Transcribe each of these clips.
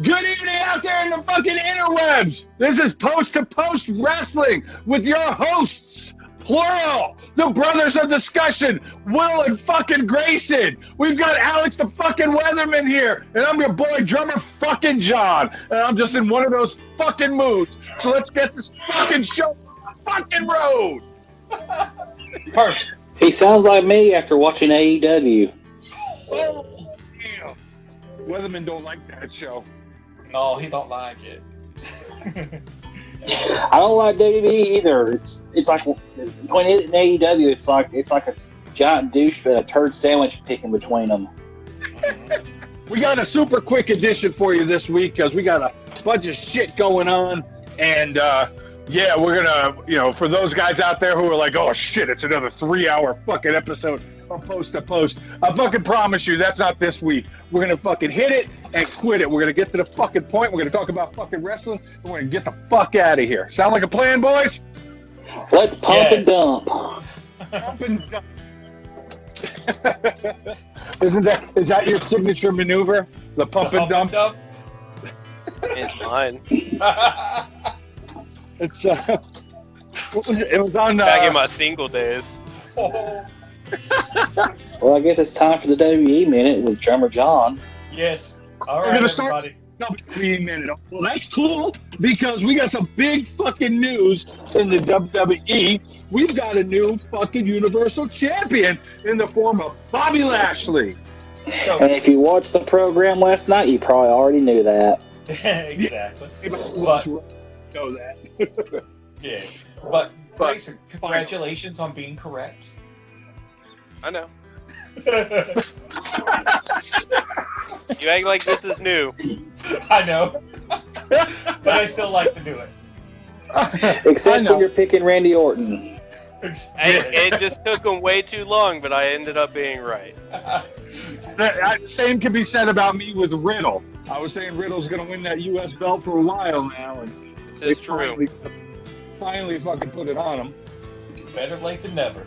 Good evening out there in the fucking interwebs. This is Post to Post Wrestling with your hosts, plural, the brothers of discussion, Will and fucking Grayson. We've got Alex the fucking Weatherman here, and I'm your boy, drummer fucking John, and I'm just in one of those fucking moods. So let's get this fucking show on the fucking road. Perfect. He sounds like me after watching AEW. Oh, damn. Weatherman don't like that show. No, he don't like it. I don't like WWE either. It's like between it and AEW, it's like a giant douche with a turd sandwich picking between them. We got a super quick edition for you this week because we got a bunch of shit going on, and yeah, we're gonna, for those guys out there who are like, oh shit, it's another 3-hour fucking episode of Post to Post. I fucking promise you that's not this week. We're gonna fucking hit it and quit it. We're gonna get to the fucking point. We're gonna talk about fucking wrestling, and we're gonna get the fuck out of here. Sound like a plan, boys? Let's pump and dump. Pump and dump. Is that your signature maneuver? The pump and dump? It's mine. It's it was on back in my single days. Well, I guess it's time for the WWE Minute with drummer John. Yes. All We're right, gonna start everybody. WWE. Well, that's cool because we got some big fucking news in the WWE. We've got a new fucking Universal Champion in the form of Bobby Lashley. So, And if you watched the program last night, you probably already knew that. exactly. But, know that. Yeah. But Grayson, congratulations on being correct. I know. You act like this is new. I know. But I still like to do it. Except for you're picking Randy Orton. It just took him way too long, but I ended up being right. The same can be said about me with Riddle. I was saying Riddle's going to win that U.S. belt for a while now, and This is true. Finally fucking put it on him. Better late than never.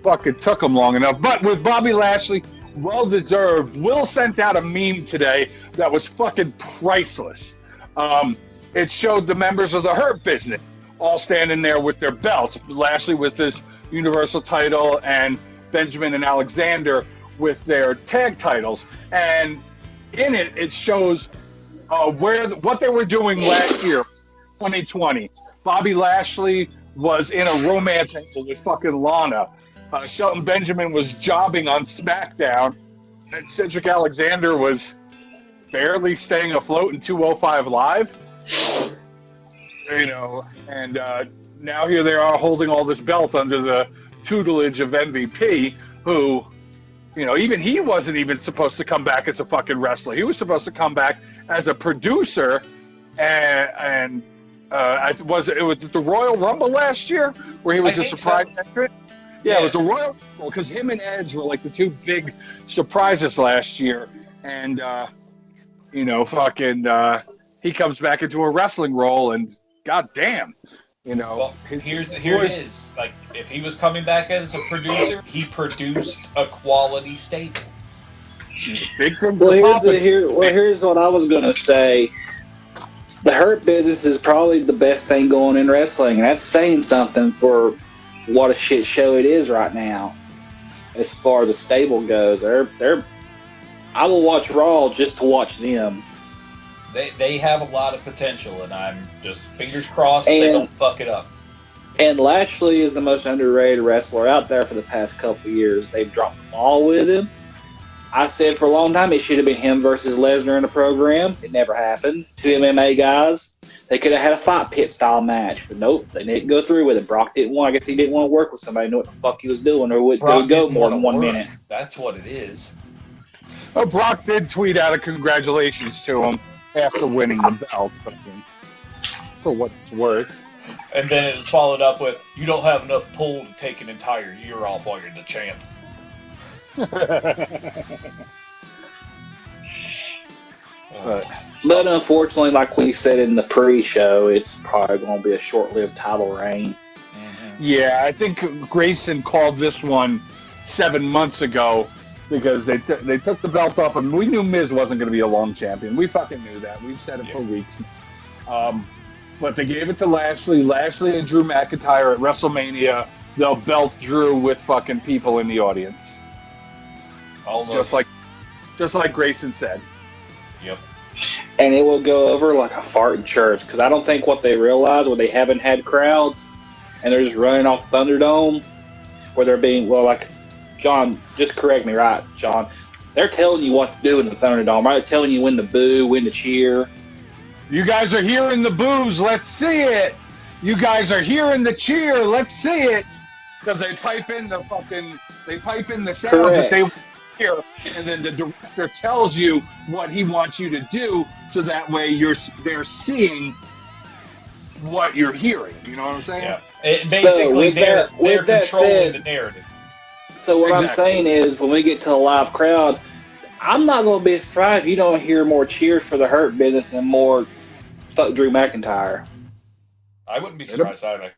Fucking took him long enough. But with Bobby Lashley, well deserved. Will sent out a meme today that was fucking priceless. It showed the members of the Hurt Business all standing there with their belts. Lashley with his Universal title and Benjamin and Alexander with their tag titles. And in it, it shows what they were doing last year, 2020. Bobby Lashley was in a romance angle with fucking Lana. Shelton Benjamin was jobbing on SmackDown, and Cedric Alexander was barely staying afloat in 205 Live. And now here they are holding all this belt under the tutelage of MVP, who, even he wasn't even supposed to come back as a fucking wrestler. He was supposed to come back as a producer, and was it the Royal Rumble last year where he was a surprise entrant? Yeah, it was the Royal Rumble because him and Edge were like the two big surprises last year, and he comes back into a wrestling role, and goddamn, Well, here it is. Like, if he was coming back as a producer, he produced a quality staple. Big things. Well, here's what I was gonna say. The Hurt Business is probably the best thing going in wrestling, and that's saying something for what a shit show it is right now. As far as the stable goes, I will watch Raw just to watch them. They have a lot of potential, and I'm just fingers crossed they don't fuck it up. And Lashley is the most underrated wrestler out there for the past couple of years. They've dropped the ball with him. I said for a long time it should have been him versus Lesnar in the program. It never happened. Two MMA guys. They could have had a fight pit style match, but nope, they didn't go through with it. Brock didn't want. I guess he didn't want to work with somebody who knew what the fuck he was doing, or would go more than 1 minute. That's what it is. Oh, Brock did tweet out a congratulations to him after winning the belt, for what it's worth. And then it's followed up with, "You don't have enough pull to take an entire year off while you're the champ." But unfortunately, like we said in the pre-show, it's probably going to be a short-lived title reign. Yeah, I think Grayson called this one 7 months ago, because they took the belt off him. We knew Miz wasn't going to be a long champion. We fucking knew that. We've said it for weeks. But they gave it to Lashley. Lashley and Drew McIntyre at WrestleMania. They'll belt Drew with fucking people in the audience. Almost. Just like Grayson said. Yep. And it will go over like a fart in church, because I don't think what they realize when they haven't had crowds and they're just running off Thunderdome, where they're being, well, like, John, just correct me, right, John? They're telling you what to do in the Thunderdome, right? They're telling you when to boo, when to cheer. You guys are hearing the boos. Let's see it. You guys are hearing the cheer. Let's see it. Because they pipe in the sounds that they hear, and then the director tells you what he wants you to do, so that way they're seeing what you're hearing. You know what I'm saying? Yeah. Basically, they're controlling the narrative. So what I'm saying is, when we get to a live crowd, I'm not going to be surprised if you don't hear more cheers for the Hurt Business and more fuck Drew McIntyre. I wouldn't be surprised either.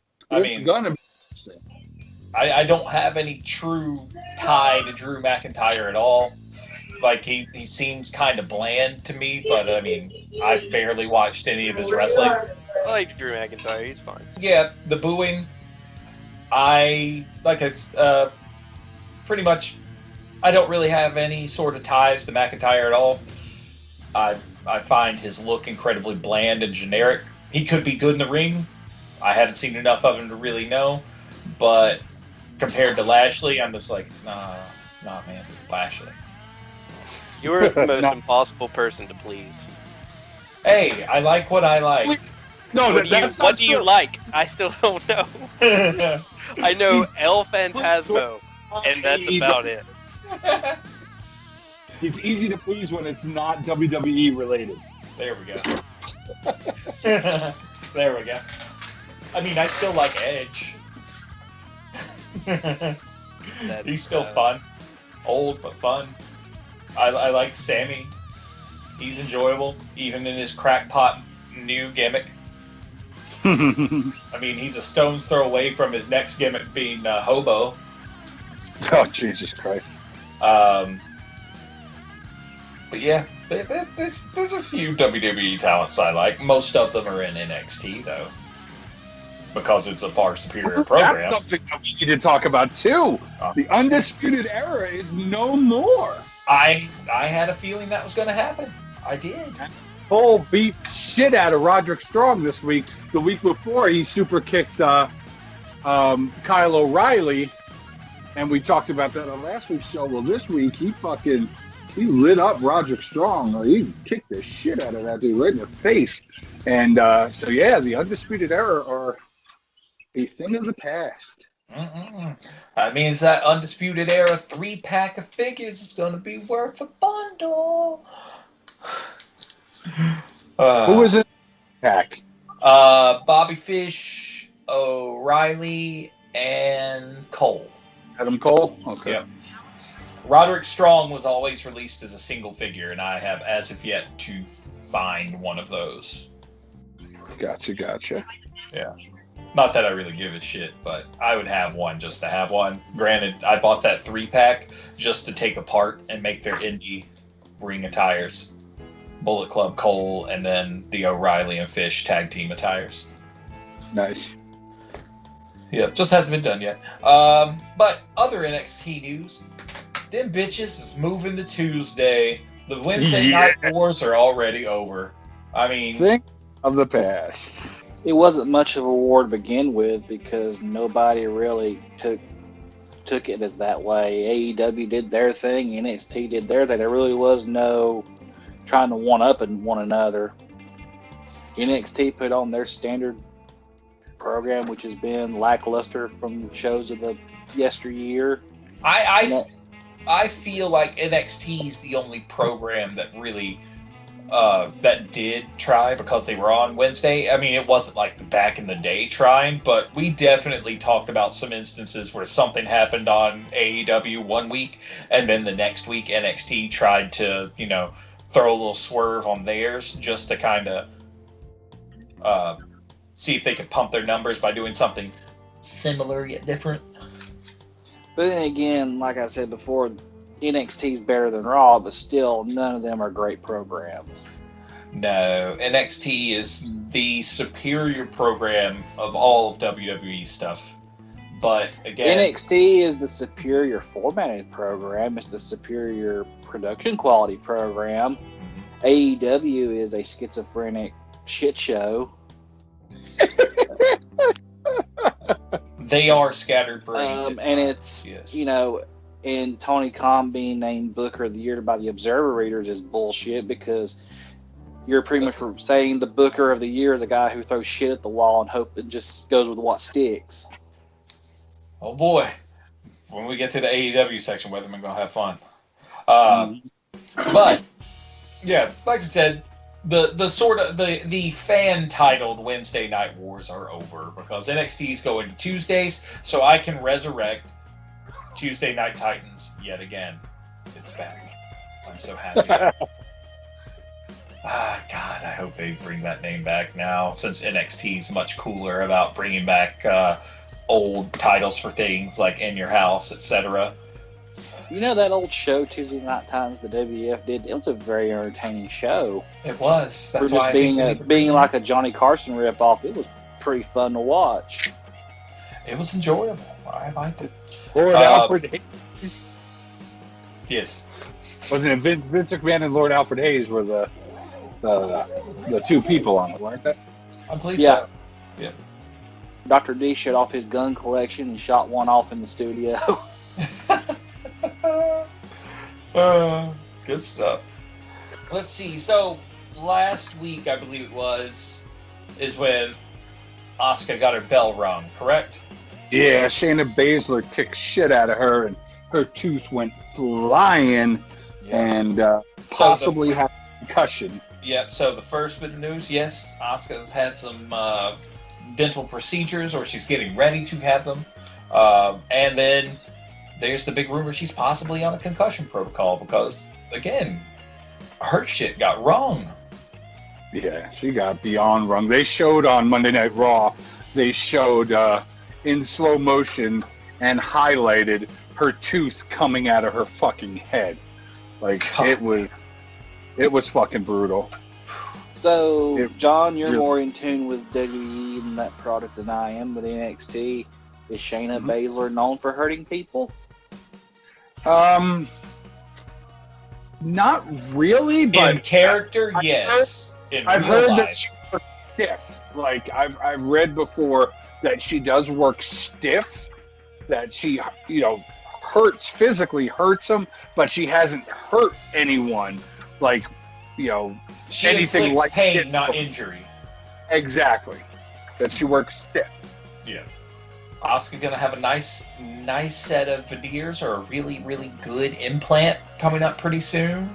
I don't have any true tie to Drew McIntyre at all. Like, he seems kind of bland to me, but I mean, I've barely watched any of his wrestling. I like Drew McIntyre, he's fine. Yeah, the booing, pretty much, I don't really have any sort of ties to McIntyre at all. I find his look incredibly bland and generic. He could be good in the ring. I haven't seen enough of him to really know, but compared to Lashley, I'm just like, nah, man, Lashley. You are the most impossible person to please. Hey, I like what I like. No, what do you like? I still don't know. I know El Phantasmo, and that's about it. It's easy to please when it's not WWE related. There we go. There we go. I mean, I still like Edge. He's still fun. Old, but fun. I like Sammy. He's enjoyable, even in his crackpot new gimmick. I mean, he's a stone's throw away from his next gimmick being Hobo. Oh, Jesus Christ. But yeah, there's a few WWE talents I like. Most of them are in NXT, though, because it's a far superior program. That's something that we need to talk about, too. The Undisputed Era is no more. I had a feeling that was going to happen. I did. Cole beat shit out of Roderick Strong this week. The week before, he super kicked Kyle O'Reilly, and we talked about that on last week's show. Well, this week, he lit up Roderick Strong. He kicked the shit out of that dude right in the face. And so, yeah, the Undisputed Era are a thing of the past. That means that Undisputed Era 3-pack of figures is going to be worth a bundle. Who is it? Pack. Bobby Fish, O'Reilly, and Cole. Adam Cole? Okay. Yep. Roderick Strong was always released as a single figure, and I have as of yet to find one of those. Gotcha. Yeah. Not that I really give a shit, but I would have one just to have one. Granted, I bought that 3-pack just to take apart and make their indie ring attires. Bullet Club Cole, and then the O'Reilly and Fish tag team attires. Nice. Yeah, just hasn't been done yet. But other NXT news, them bitches is moving to Tuesday. The Wednesday night wars are already over. I mean, think of the past. It wasn't much of a war to begin with, because nobody really took it as that way. AEW did their thing, NXT did their thing. There really was no trying to one-up one another. NXT put on their standard program, which has been lackluster from shows of the yesteryear. I feel like NXT is the only program that really that did try, because they were on Wednesday. I mean, it wasn't like the back in the day trying, but we definitely talked about some instances where something happened on AEW one week, and then the next week NXT tried to, throw a little swerve on theirs just to kind of see if they could pump their numbers by doing something similar yet different. But then again, like I said before, NXT's better than Raw, but still, none of them are great programs. No, NXT is the superior program of all of WWE stuff. But again, NXT is the superior formatted program. It's the superior production quality program. AEW is a schizophrenic shit show. They are scattered brain. And it's, and Tony Khan being named Booker of the Year by the Observer readers is bullshit, because you're pretty much saying the Booker of the Year is a guy who throws shit at the wall and hope it just goes with what sticks. Oh boy. When we get to the AEW section, Weatherman gonna have fun. But yeah, like I said, the fan titled Wednesday Night Wars are over, because NXT is going to Tuesdays, so I can resurrect Tuesday Night Titans yet again. It's back. I'm so happy. God, I hope they bring that name back now, since NXT is much cooler about bringing back old titles for things like In Your House, etc. You know that old show, Tuesday Night Times, the WF did? It was a very entertaining show. It was. That's For why just being like a Johnny Carson ripoff, it was pretty fun to watch. It was enjoyable. I liked it. Lord Alfred Hayes. Yes. Wasn't it Vince McMahon and Lord Alfred Hayes were the two people on it, weren't they? I believe so. Yeah. Dr. D shut off his gun collection and shot one off in the studio. Good stuff. Let's see. So last week, I believe it was, is when Asuka got her bell rung, correct? Yeah, Shayna Baszler kicked shit out of her, and her tooth went flying, and possibly had a concussion. Yeah, so the first bit of news, yes, Asuka's had some dental procedures, or she's getting ready to have them. And then there's the big rumor she's possibly on a concussion protocol because, again, her shit got wrong. Yeah, she got beyond wrong. They showed on Monday Night Raw, they showed in slow motion and highlighted her tooth coming out of her fucking head. Like, God. It was fucking brutal. So, John, you're more in tune with WWE and that product than I am with NXT. Is Shayna Baszler known for hurting people? Not really, but in character, yes. I've heard that she works stiff. Like I've read before that she does work stiff. That she, physically hurts them, but she hasn't hurt anyone. Like, she anything like pain, it. not injury. Exactly. That she works stiff. Yeah. Asuka gonna have a nice set of veneers or a really, really good implant coming up pretty soon.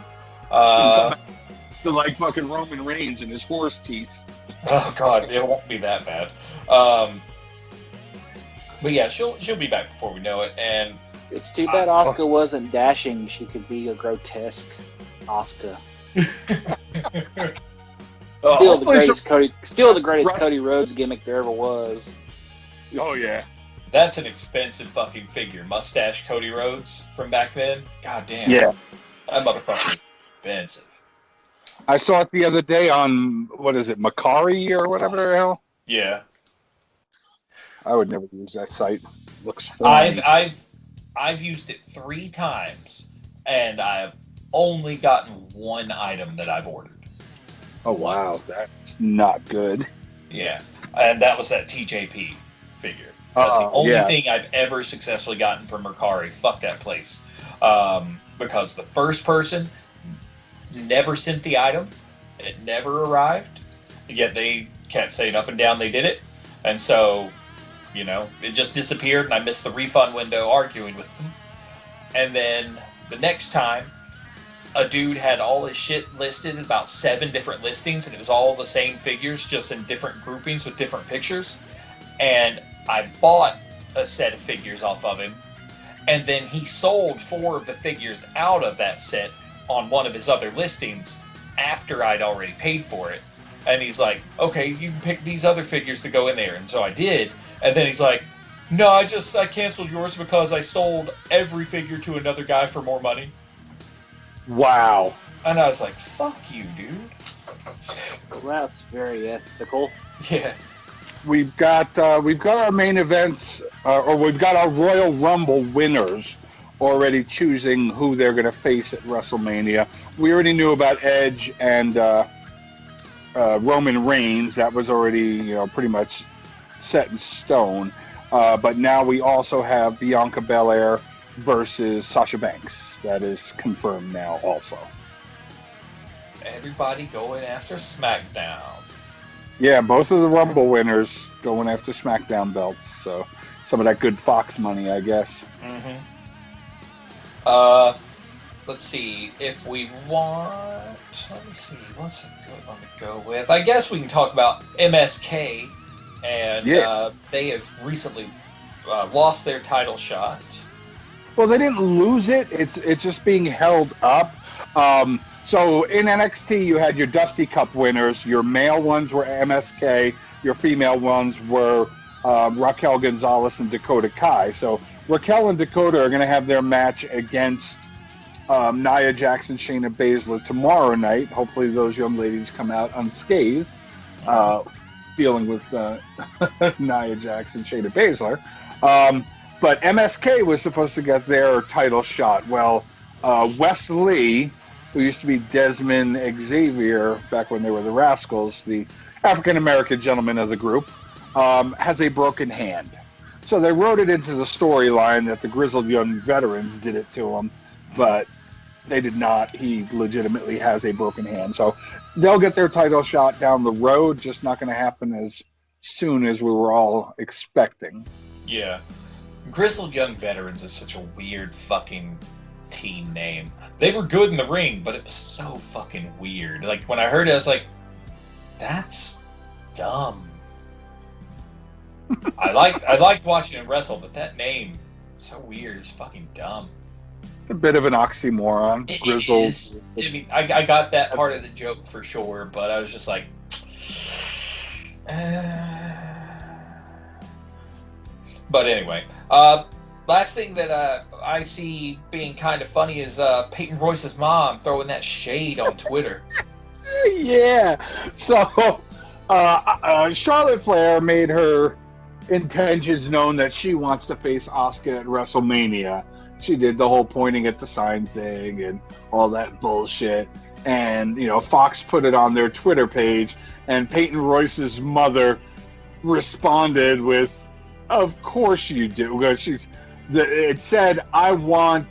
Like fucking Roman Reigns and his horse teeth. Oh God, it won't be that bad. But yeah, she'll be back before we know it. And it's too bad Asuka wasn't dashing. She could be a grotesque Asuka. Still the greatest Cody Rhodes gimmick there ever was. Oh yeah. That's an expensive fucking figure. Mustache Cody Rhodes from back then. God damn. Yeah. That motherfucker's expensive. I saw it the other day on, what is it, Macari or whatever the hell? Yeah. I would never use that site. Looks fun. I've used it 3 times, and I've only gotten one item that I've ordered. Oh wow, that's not good. Yeah, and that was that TJP figure. That's the only thing I've ever successfully gotten from Mercari. Fuck that place. Because the first person never sent the item. It never arrived. Yet they kept saying up and down they did it. And so, it just disappeared, and I missed the refund window arguing with them. And then the next time, a dude had all his shit listed in about 7 different listings, and it was all the same figures, just in different groupings with different pictures. And I bought a set of figures off of him, and then he sold 4 of the figures out of that set on one of his other listings after I'd already paid for it. And he's like, okay, you can pick these other figures to go in there. And so I did. And then he's like, No, I canceled yours because I sold every figure to another guy for more money. Wow. And I was like, fuck you, dude. Well, that's very ethical. Yeah. We've got our main events, or we've got our Royal Rumble winners already choosing who they're going to face at WrestleMania. We already knew about Edge and Roman Reigns. That was already pretty much set in stone. But now we also have Bianca Belair versus Sasha Banks. That is confirmed now also. Everybody going after SmackDown. Yeah, both of the Rumble winners going after SmackDown belts. So some of that good Fox money, I guess. Mm-hmm. Let's see. If we want... Let me see. What's a good one to go with? I guess we can talk about MSK. And they have recently lost their title shot. Well, they didn't lose it. It's just being held up. So in NXT, you had your Dusty Cup winners. Your male ones were MSK. Your female ones were Raquel Gonzalez and Dakota Kai. So Raquel and Dakota are going to have their match against Nia Jackson, Shayna Baszler tomorrow night. Hopefully those young ladies come out unscathed, dealing with Nia Jackson, Shayna Baszler. But MSK was supposed to get their title shot. Well, Wes Lee, who used to be Desmond Xavier back when they were the Rascals, the African-American gentleman of the group, has a broken hand. So they wrote it into the storyline that the grizzled young veterans did it to him, but they did not. He legitimately has a broken hand. So they'll get their title shot down the road, just not going to happen as soon as we were all expecting. Yeah. Grizzled Young Veterans is such a weird fucking team name. They were good in the ring, but it was so fucking weird. Like, when I heard it, I was like, that's dumb. I liked watching it wrestle, but that name, so weird. It's fucking dumb. It's a bit of an oxymoron. Grizzled. I mean, I got that part of the joke for sure, but I was just like, But anyway, last thing that I see being kind of funny is Peyton Royce's mom throwing that shade on Twitter. Yeah. So Charlotte Flair made her intentions known that she wants to face Asuka at WrestleMania. She did the whole pointing at the sign thing and all that bullshit. And, Fox put it on their Twitter page, and Peyton Royce's mother responded with, "Of course you do." It said, "I want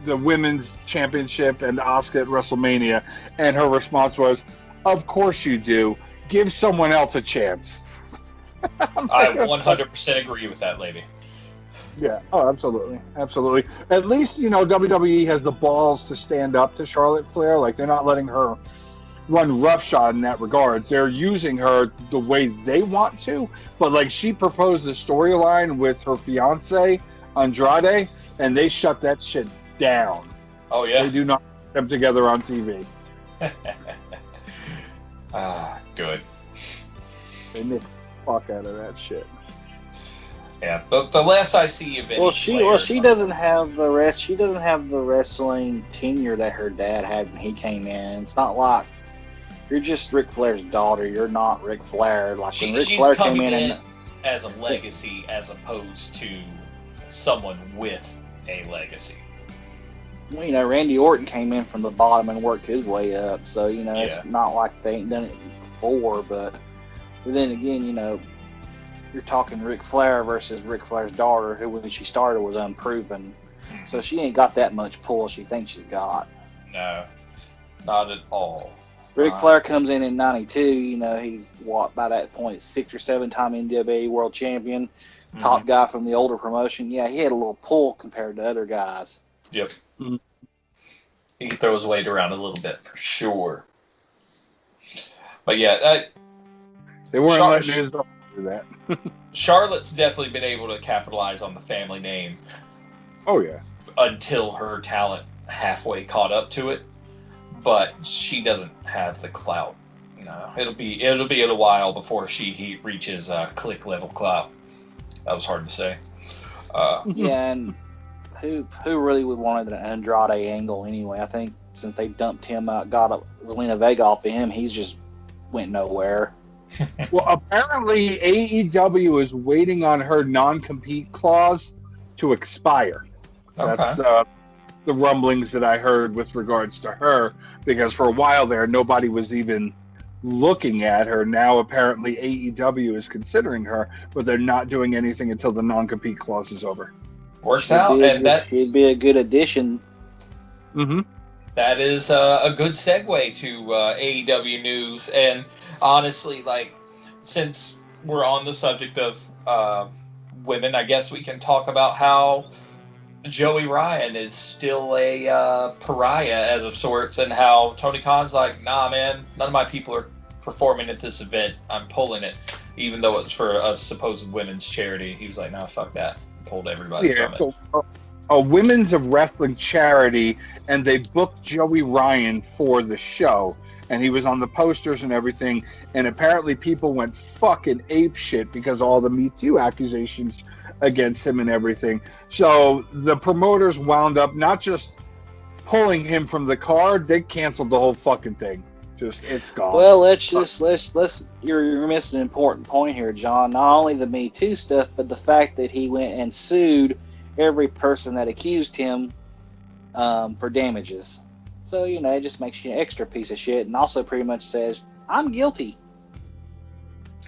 the women's championship and Asuka at WrestleMania," and her response was, "Of course you do. Give someone else a chance." I 100% agree with that lady. Yeah. Oh, absolutely, absolutely. At least WWE has the balls to stand up to Charlotte Flair. Like, they're not letting her run roughshod in that regard. They're using her the way they want to, but like, she proposed a storyline with her fiance Andrade, and they shut that shit down. Oh yeah, they do not put them together on TV. Good. They nix the fuck out of that shit. Yeah, but the less I see of it, she doesn't have the rest. She doesn't have the wrestling tenure that her dad had when he came in. It's not like you're just Ric Flair's daughter. You're not Ric Flair. Like, when Ric Flair came in as a legacy, as opposed to someone with a legacy. Randy Orton came in from the bottom and worked his way up. So it's not like they ain't done it before. But then again, you're talking Ric Flair versus Ric Flair's daughter, who when she started was unproven. Mm-hmm. So she ain't got that much pull she thinks she's got. No, not at all. Ric Flair comes in '92. He's by that point 6 or 7 time NWA World Champion, top guy from the older promotion. Yeah, he had a little pull compared to other guys. Yep. Mm-hmm. He can throw his weight around a little bit for sure. But yeah, they weren't letting his daughter do that. Charlotte's definitely been able to capitalize on the family name. Oh yeah. Until her talent halfway caught up to it. But she doesn't have the clout. It'll be a while before he reaches click level clout. That was hard to say. Yeah, and who really would want an Andrade angle anyway? I think since they dumped him out, got Zelina Vega off of him, he's just went nowhere. Well, apparently AEW is waiting on her non-compete clause to expire. That's the rumblings that I heard with regards to her, because for a while there, nobody was even looking at her. Now, apparently, AEW is considering her, but they're not doing anything until the non-compete clause is over. Works out, and that should be a good addition. Mm-hmm. That is a good segue to AEW news. And honestly, like, since we're on the subject of women, I guess we can talk about how Joey Ryan is still a pariah as of sorts, and how Tony Khan's like, nah, man, none of my people are performing at this event. I'm pulling it, even though it's for a supposed women's charity. He was like, nah, fuck that. Pulled everybody from it. So, a women's of wrestling charity, and they booked Joey Ryan for the show, and he was on the posters and everything, and apparently people went fucking apeshit because of all the Me Too accusations against him and everything. So the promoters wound up not just pulling him from the card, they canceled the whole fucking thing. Just, it's gone. Well, let's you're missing an important point here, John. Not only the Me Too stuff, but the fact that he went and sued every person that accused him for damages. So, it just makes you an extra piece of shit, and also pretty much says, I'm guilty.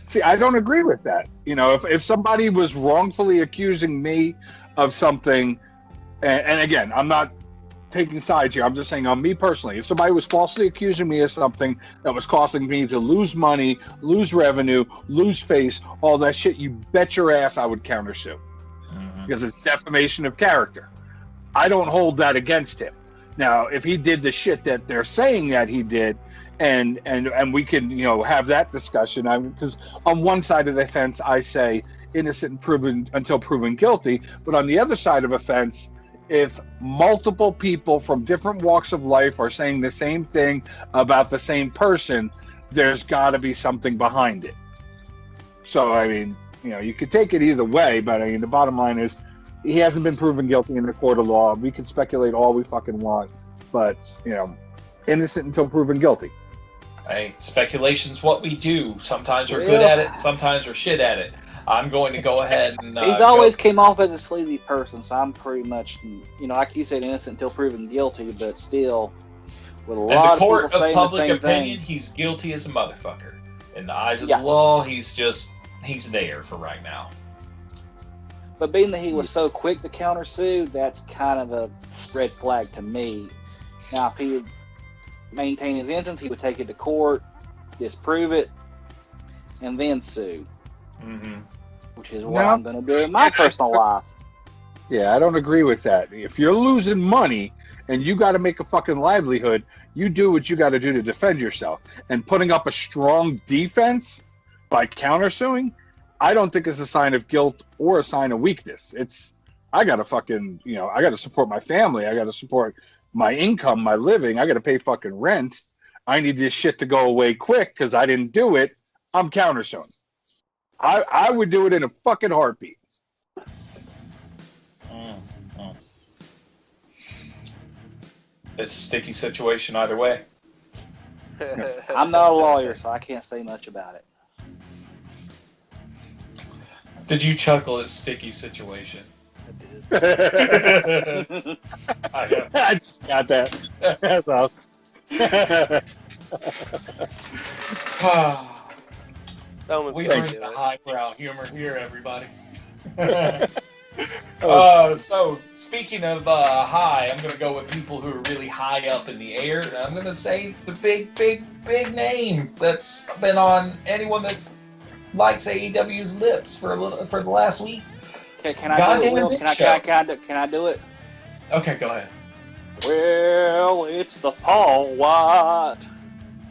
See, I don't agree with that. If somebody was wrongfully accusing me of something, and again, I'm not taking sides here, I'm just saying on me personally, if somebody was falsely accusing me of something that was causing me to lose money, lose revenue, lose face, all that shit, you bet your ass I would countersue. Because it's defamation of character. I don't hold that against him. Now, if he did the shit that they're saying that he did, and we can have that discussion, because on one side of the fence I say innocent and proven until proven guilty, but on the other side of the fence, if multiple people from different walks of life are saying the same thing about the same person, there's got to be something behind it. So I mean, you could take it either way, but I mean, the bottom line is he hasn't been proven guilty in the court of law. We can speculate all we fucking want, but, innocent until proven guilty. Hey, speculation's what we do. Sometimes we're good at it, sometimes we're shit at it. I'm going to go ahead and... He's always came off as a sleazy person, so I'm pretty much, like you said, innocent until proven guilty, but still, with a lot of people saying the same thing. In the court of public opinion, he's guilty as a motherfucker. In the eyes of the law, he's there for right now. But being that he was so quick to countersue, that's kind of a red flag to me. Now, if he would maintain his innocence, he would take it to court, disprove it, and then sue. Mm-hmm. Which is what I'm going to do in my personal life. Yeah, I don't agree with that. If you're losing money and you got to make a fucking livelihood, you do what you got to do to defend yourself. And putting up a strong defense by countersuing, I don't think it's a sign of guilt or a sign of weakness. I got to fucking, I got to support my family. I got to support my income, my living. I got to pay fucking rent. I need this shit to go away quick because I didn't do it. I'm countersuing. I would do it in a fucking heartbeat. It's a sticky situation either way. I'm not a lawyer, so I can't say much about it. Did you chuckle at sticky situation? I did. I just got that. That's all. We bring the highbrow humor here, everybody. So, speaking of high, I'm going to go with people who are really high up in the air. I'm going to say the big name that's been on anyone that likes AEW's lips for the last week. Okay, can I do it? Can I do it? Okay, go ahead. Well, it's the Paul White.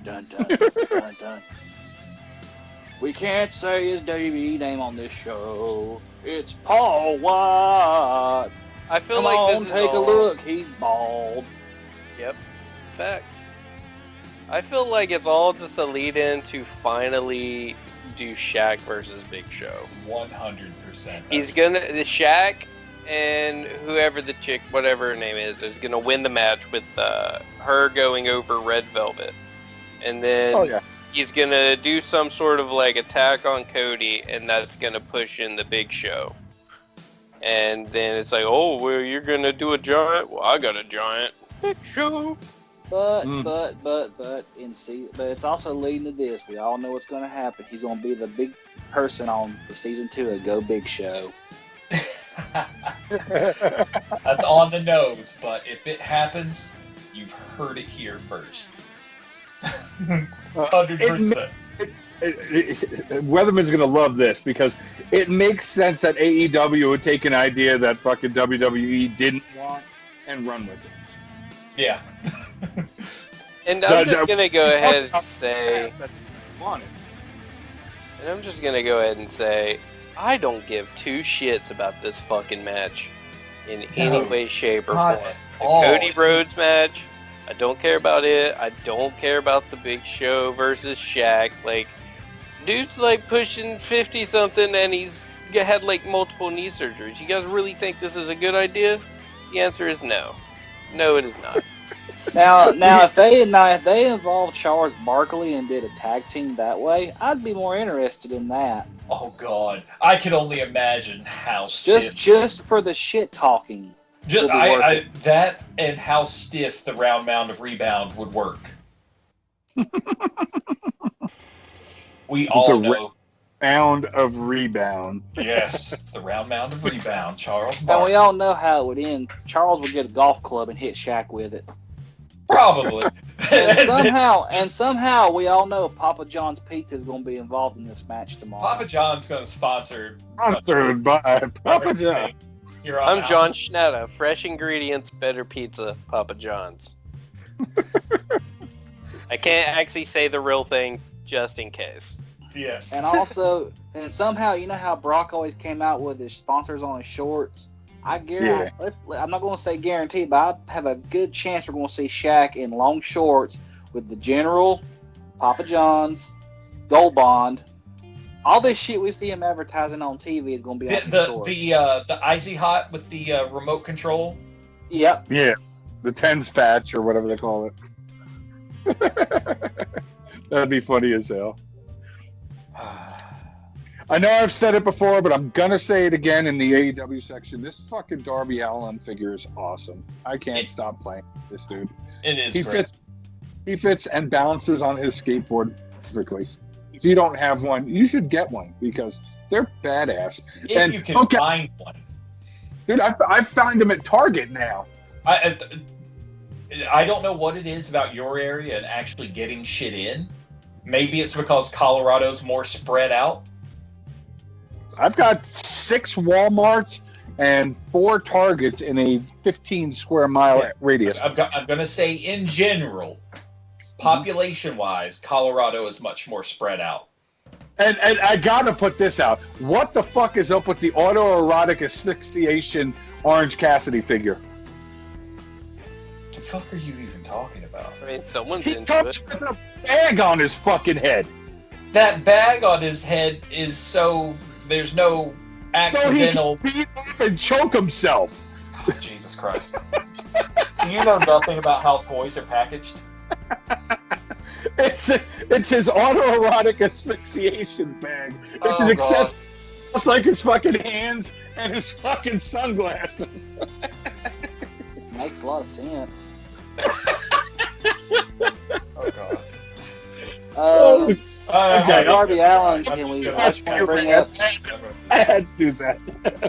Dun dun dun dun. We can't say his Davey name on this show. It's Paul White. I feel Come like on, this is take all... a look. He's bald. Yep. Fact. I feel like it's all just a lead-in to finally do Shaq versus Big Show. 100%. He's gonna the Shaq and whoever the chick, whatever her name is gonna win the match with her going over Red Velvet, and then he's gonna do some sort of like attack on Cody, and that's gonna push in the Big Show. And then it's like, oh well, you're gonna do a giant. Well, I got a giant Big Show. But it's also leading to this. We all know what's going to happen. He's going to be the big person on the season 2 of Go Big Show. That's on the nose, but if it happens, you've heard it here first. 100%. Weatherman's going to love this because it makes sense that AEW would take an idea that fucking WWE didn't want and run with it. Yeah. And I'm just gonna go ahead and say, I don't give two shits about this fucking match in any way, shape, or form. The Cody Rhodes match, I don't care about it. I don't care about the Big Show versus Shaq. Like, dude's like pushing 50 something, and he's had like multiple knee surgeries. You guys really think this is a good idea? The answer is no. No, it is not. Now, if they involved Charles Barkley and did a tag team that way, I'd be more interested in that. Oh God, I can only imagine how stiff. Just for the shit talking. That and how stiff the round mound of rebound would work. We all know. Round of rebound. Yes, the round mound of rebound, Charles. And we all know how it would end. Charles would get a golf club and hit Shaq with it. Probably. and somehow we all know Papa John's Pizza is going to be involved in this match tomorrow. Papa John's going to sponsor. Sponsored by Papa John. I'm John Schnetta. Fresh ingredients, better pizza, Papa John's. I can't actually say the real thing just in case. Yeah. And somehow, you know how Brock always came out with his sponsors on his shorts? I guarantee, I'm not going to say guarantee, but I have a good chance we're going to see Shaq in long shorts with the General, Papa John's, Gold Bond. All this shit we see him advertising on TV is going to be the Icy Hot with the remote control. Yep. Yeah, the TENS patch or whatever they call it. That'd be funny as hell. I know I've said it before, but I'm gonna say it again in the AEW section. This fucking Darby Allin figure is awesome. I can't stop playing this dude. It is. He fits and balances on his skateboard perfectly. If you don't have one, you should get one because they're badass. If you can find one, dude, I found them at Target now. I don't know what it is about your area and actually getting shit in. Maybe it's because Colorado's more spread out. I've got 6 Walmarts and 4 Targets in a 15 square mile radius. I'm going to say in general, population-wise, Colorado is much more spread out. And I got to put this out. What the fuck is up with the autoerotic asphyxiation Orange Cassidy figure? What the fuck are you even talking about? I mean, someone's He into comes it. with a bag on his fucking head. That bag on his head is so there's no accidental. So he can beat off and choke himself. Oh, Jesus Christ! Do you know nothing about how toys are packaged? It's his autoerotic asphyxiation bag. It's an accessory, just like his fucking hands and his fucking sunglasses. Makes a lot of sense. Oh God. Okay, Darby Allin, can we bring up? I had to do that.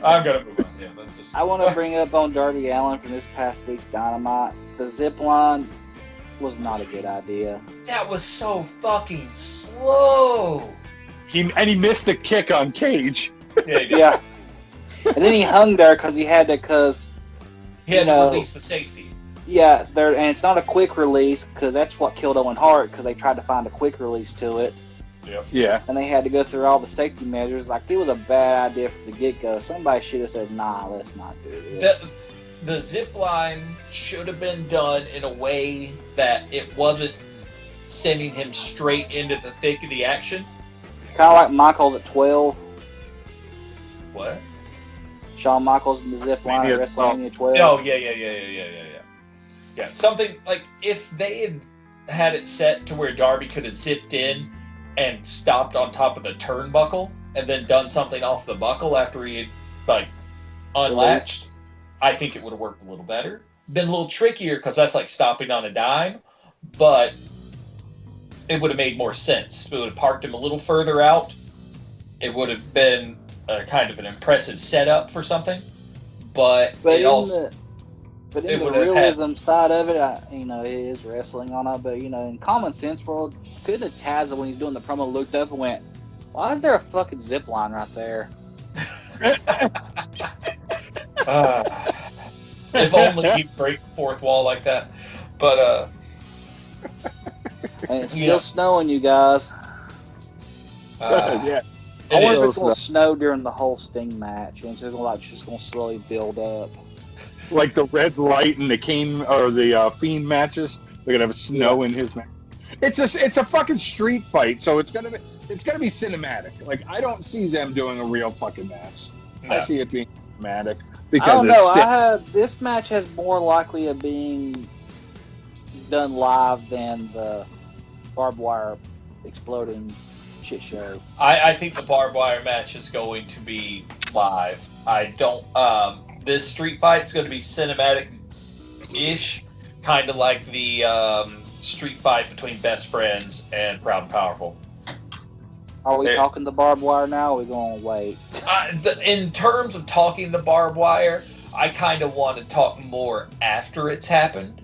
I'm gonna move on. Yeah, let's just. I want to bring up on Darby Allin from this past week's Dynamite. The zip line was not a good idea. That was so fucking slow. He missed the kick on Cage. Yeah. He did. Yeah. And then he hung there because he had to, He had to release the safety. Yeah, and it's not a quick release because that's what killed Owen Hart because they tried to find a quick release to it. Yep. Yeah. And they had to go through all the safety measures. Like, it was a bad idea from the get-go. Somebody should have said, nah, let's not do this. The zip line should have been done in a way that it wasn't sending him straight into the thick of the action. Kind of like Michaels at 12. What? Shawn Michaels in the zip line at WrestleMania 12. Oh, yeah. Yeah, something like if they had it set to where Darby could have zipped in and stopped on top of the turnbuckle and then done something off the buckle after he had, like, unlatched, I think it would have worked a little better. Been a little trickier because that's like stopping on a dime, but it would have made more sense. It would have parked him a little further out. It would have been kind of an impressive setup for something, but it also... But in the realism side of it, it is wrestling on it. But in common sense world, couldn't have Tazza when he's doing the promo looked up and went, "Why is there a fucking zip line right there?" If only he'd break the fourth wall like that. But and it's still snowing, you guys. Yeah. I wonder if it's going to snow during the whole Sting match, and it's just going to slowly build up. Like the red light and the Kane or the Fiend matches, they're gonna have snow in his match. It's a fucking street fight, so it's gonna be cinematic. Like I don't see them doing a real fucking match. No. I see it being cinematic because I don't know. This match has more likely of being done live than the barbed wire exploding shit show. I think the barbed wire match is going to be live. I don't. This street fight is going to be cinematic-ish, kind of like the street fight between Best Friends and Proud and Powerful. Are we talking the barbed wire now, or are we going to wait? In terms of talking the barbed wire, I kind of want to talk more after it's happened.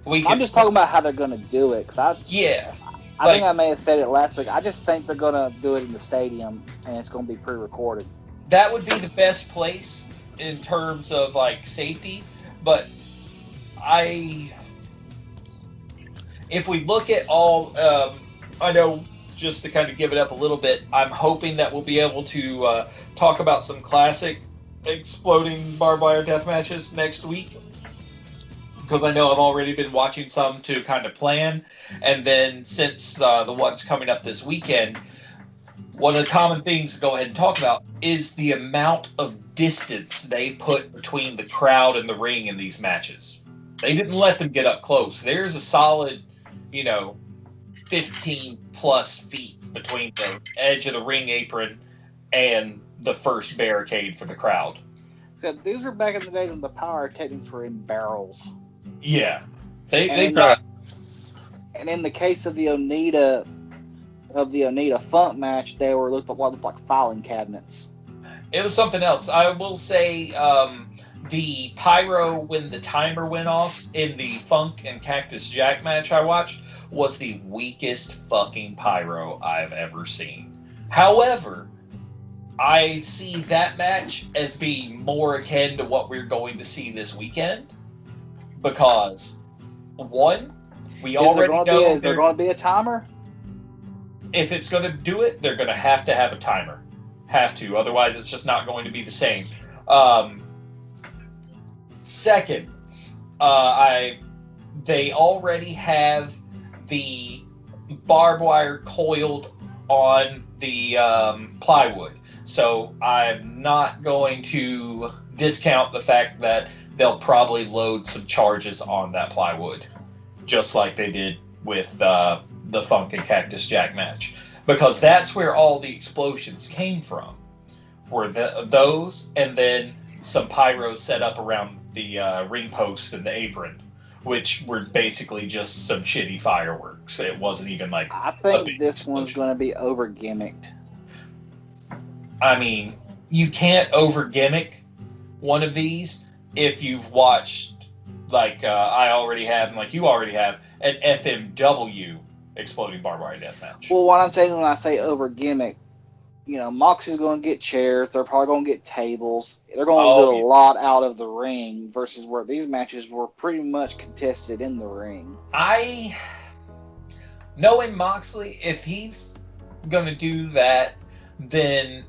I'm just talking about how they're going to do it. I think I may have said it last week. I just think they're going to do it in the stadium, and it's going to be pre-recorded. That would be the best place in terms of like safety, but if we look at all, I know just to kind of give it up a little bit, I'm hoping that we'll be able to talk about some classic exploding barbed wire death matches next week, because I know I've already been watching some to kind of plan, and then since the ones coming up this weekend, one of the common things to go ahead and talk about is the amount of distance they put between the crowd and the ring in these matches. They didn't let them get up close. There's a solid, 15 plus feet between the edge of the ring apron and the first barricade for the crowd. So these were back in the days when the power techniques were in barrels. Yeah. They got... And in the case of the Onita Funk match, they looked like filing cabinets. It was something else. I will say the pyro when the timer went off in the Funk and Cactus Jack match I watched was the weakest fucking pyro I've ever seen. However, I see that match as being more akin to what we're going to see this weekend because, one, we already know... Is there going to be a timer? If it's going to do it, they're going to have a timer. Have to, otherwise it's just not going to be the same. Second, they already have the barbed wire coiled on the plywood, so I'm not going to discount the fact that they'll probably load some charges on that plywood, just like they did with the Funk and Cactus Jack match. Because that's where all the explosions came from, were those, and then some pyros set up around the ring post and the apron, which were basically just some shitty fireworks. It wasn't even like... I think this one's going to be over-gimmicked. I mean, you can't over-gimmick one of these if you've watched, like I already have, and like you already have, an FMW exploding barbed wire death match. Well, what I'm saying when I say over gimmick, Moxie's going to get chairs. They're probably going to get tables. They're going to do a lot out of the ring versus where these matches were pretty much contested in the ring. Knowing Moxley, if he's going to do that, then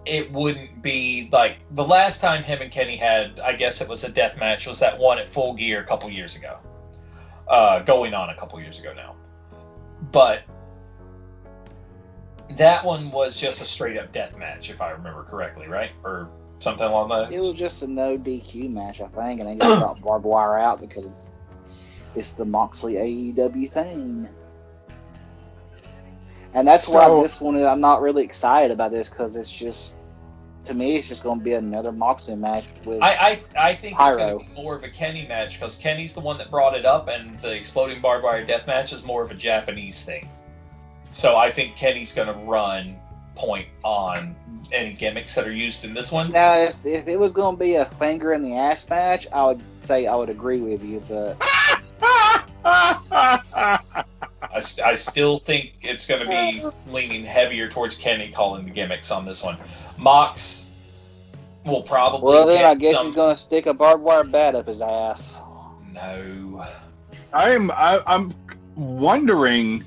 it wouldn't be like the last time him and Kenny had, I guess it was a death match, was that one at Full Gear a couple years ago. Going on a couple years ago now. But that one was just a straight up death match, if I remember correctly, right? Or something along those. It was just a no DQ match, I think, and they just got barbed wire out because it's the Moxley AEW thing. And that's why this one, I'm not really excited about this, because it's just, to me, it's just going to be another Moxley match with I think Pyro. It's going to be more of a Kenny match, because Kenny's the one that brought it up, and the exploding barbed wire death match is more of a Japanese thing. So I think Kenny's going to run point on any gimmicks that are used in this one. Now, if it was going to be a finger in the ass match, I would say I would agree with you, but I still think it's going to be leaning heavier towards Kenny calling the gimmicks on this one. Mox will probably. Well, then I guess he's going to stick a barbed wire bat up his ass. No. I'm wondering.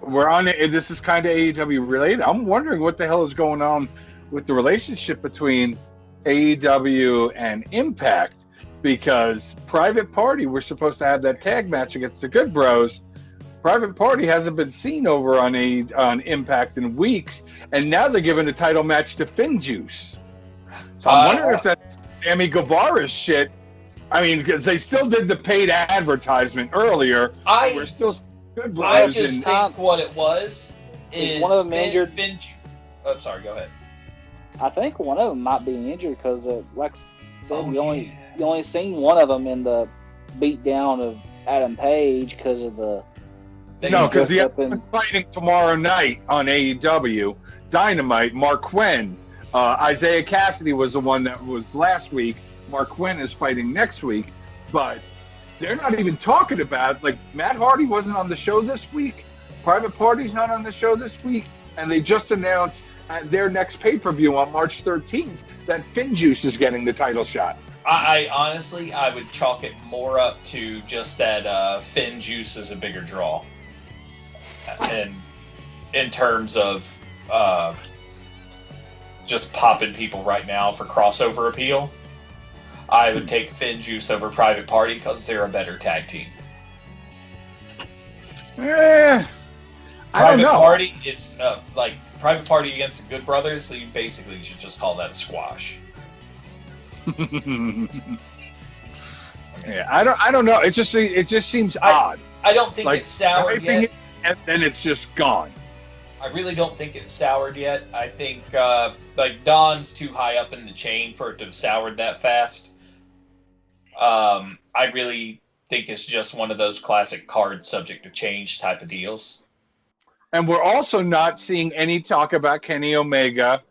We're on it. This is kind of AEW related. I'm wondering what the hell is going on with the relationship between AEW and Impact, because Private Party, we're supposed to have that tag match against the Good Bros. Private Party hasn't been seen over on Impact in weeks, and now they're giving the title match to FinJuice. So I'm wondering if that's Sammy Guevara's shit. I mean, because they still did the paid advertisement earlier. We're still Good Bros. I just think what it was is one of them injured. Oh, sorry. Go ahead. I think one of them might be injured because, like I said, you only seen one of them in the beatdown of Adam Page because of the. No, because the other one's fighting tomorrow night on AEW Dynamite. Mark Quinn, Isaiah Cassidy was the one that was last week. Mark Quinn is fighting next week, but they're not even talking about, like, Matt Hardy wasn't on the show this week. Private Party's not on the show this week, and they just announced at their next pay-per-view on March 13th that FinJuice is getting the title shot. I honestly, I would chalk it more up to just that FinJuice is a bigger draw. And in terms of just popping people right now for crossover appeal, I would take FinJuice over Private Party because they're a better tag team. I don't know. Private Party is like Private Party against the Good Brothers. So you basically should just call that a squash. Yeah, I don't know. It just seems odd. I don't think it's soured yet. And then it's just gone. I really don't think it's soured yet. I think like Don's too high up in the chain for it to have soured that fast. I really think it's just one of those classic card subject to change type of deals. And we're also not seeing any talk about Kenny Omega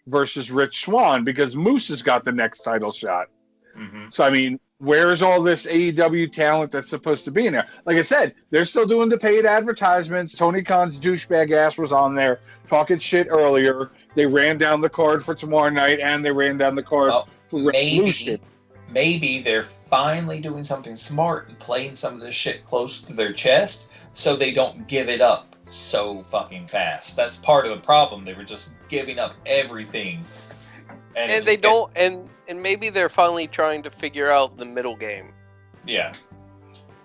versus Rich Swann because Moose has got the next title shot. Mm-hmm. So, I mean, where's all this AEW talent that's supposed to be in there? Like I said, they're still doing the paid advertisements. Tony Khan's douchebag ass was on there talking shit earlier. They ran down the card for tomorrow night, and they ran down the card for Revolution. Maybe they're finally doing something smart and playing some of this shit close to their chest so they don't give it up so fucking fast. That's part of the problem. They were just giving up everything. And they don't, and maybe they're finally trying to figure out the middle game. Yeah.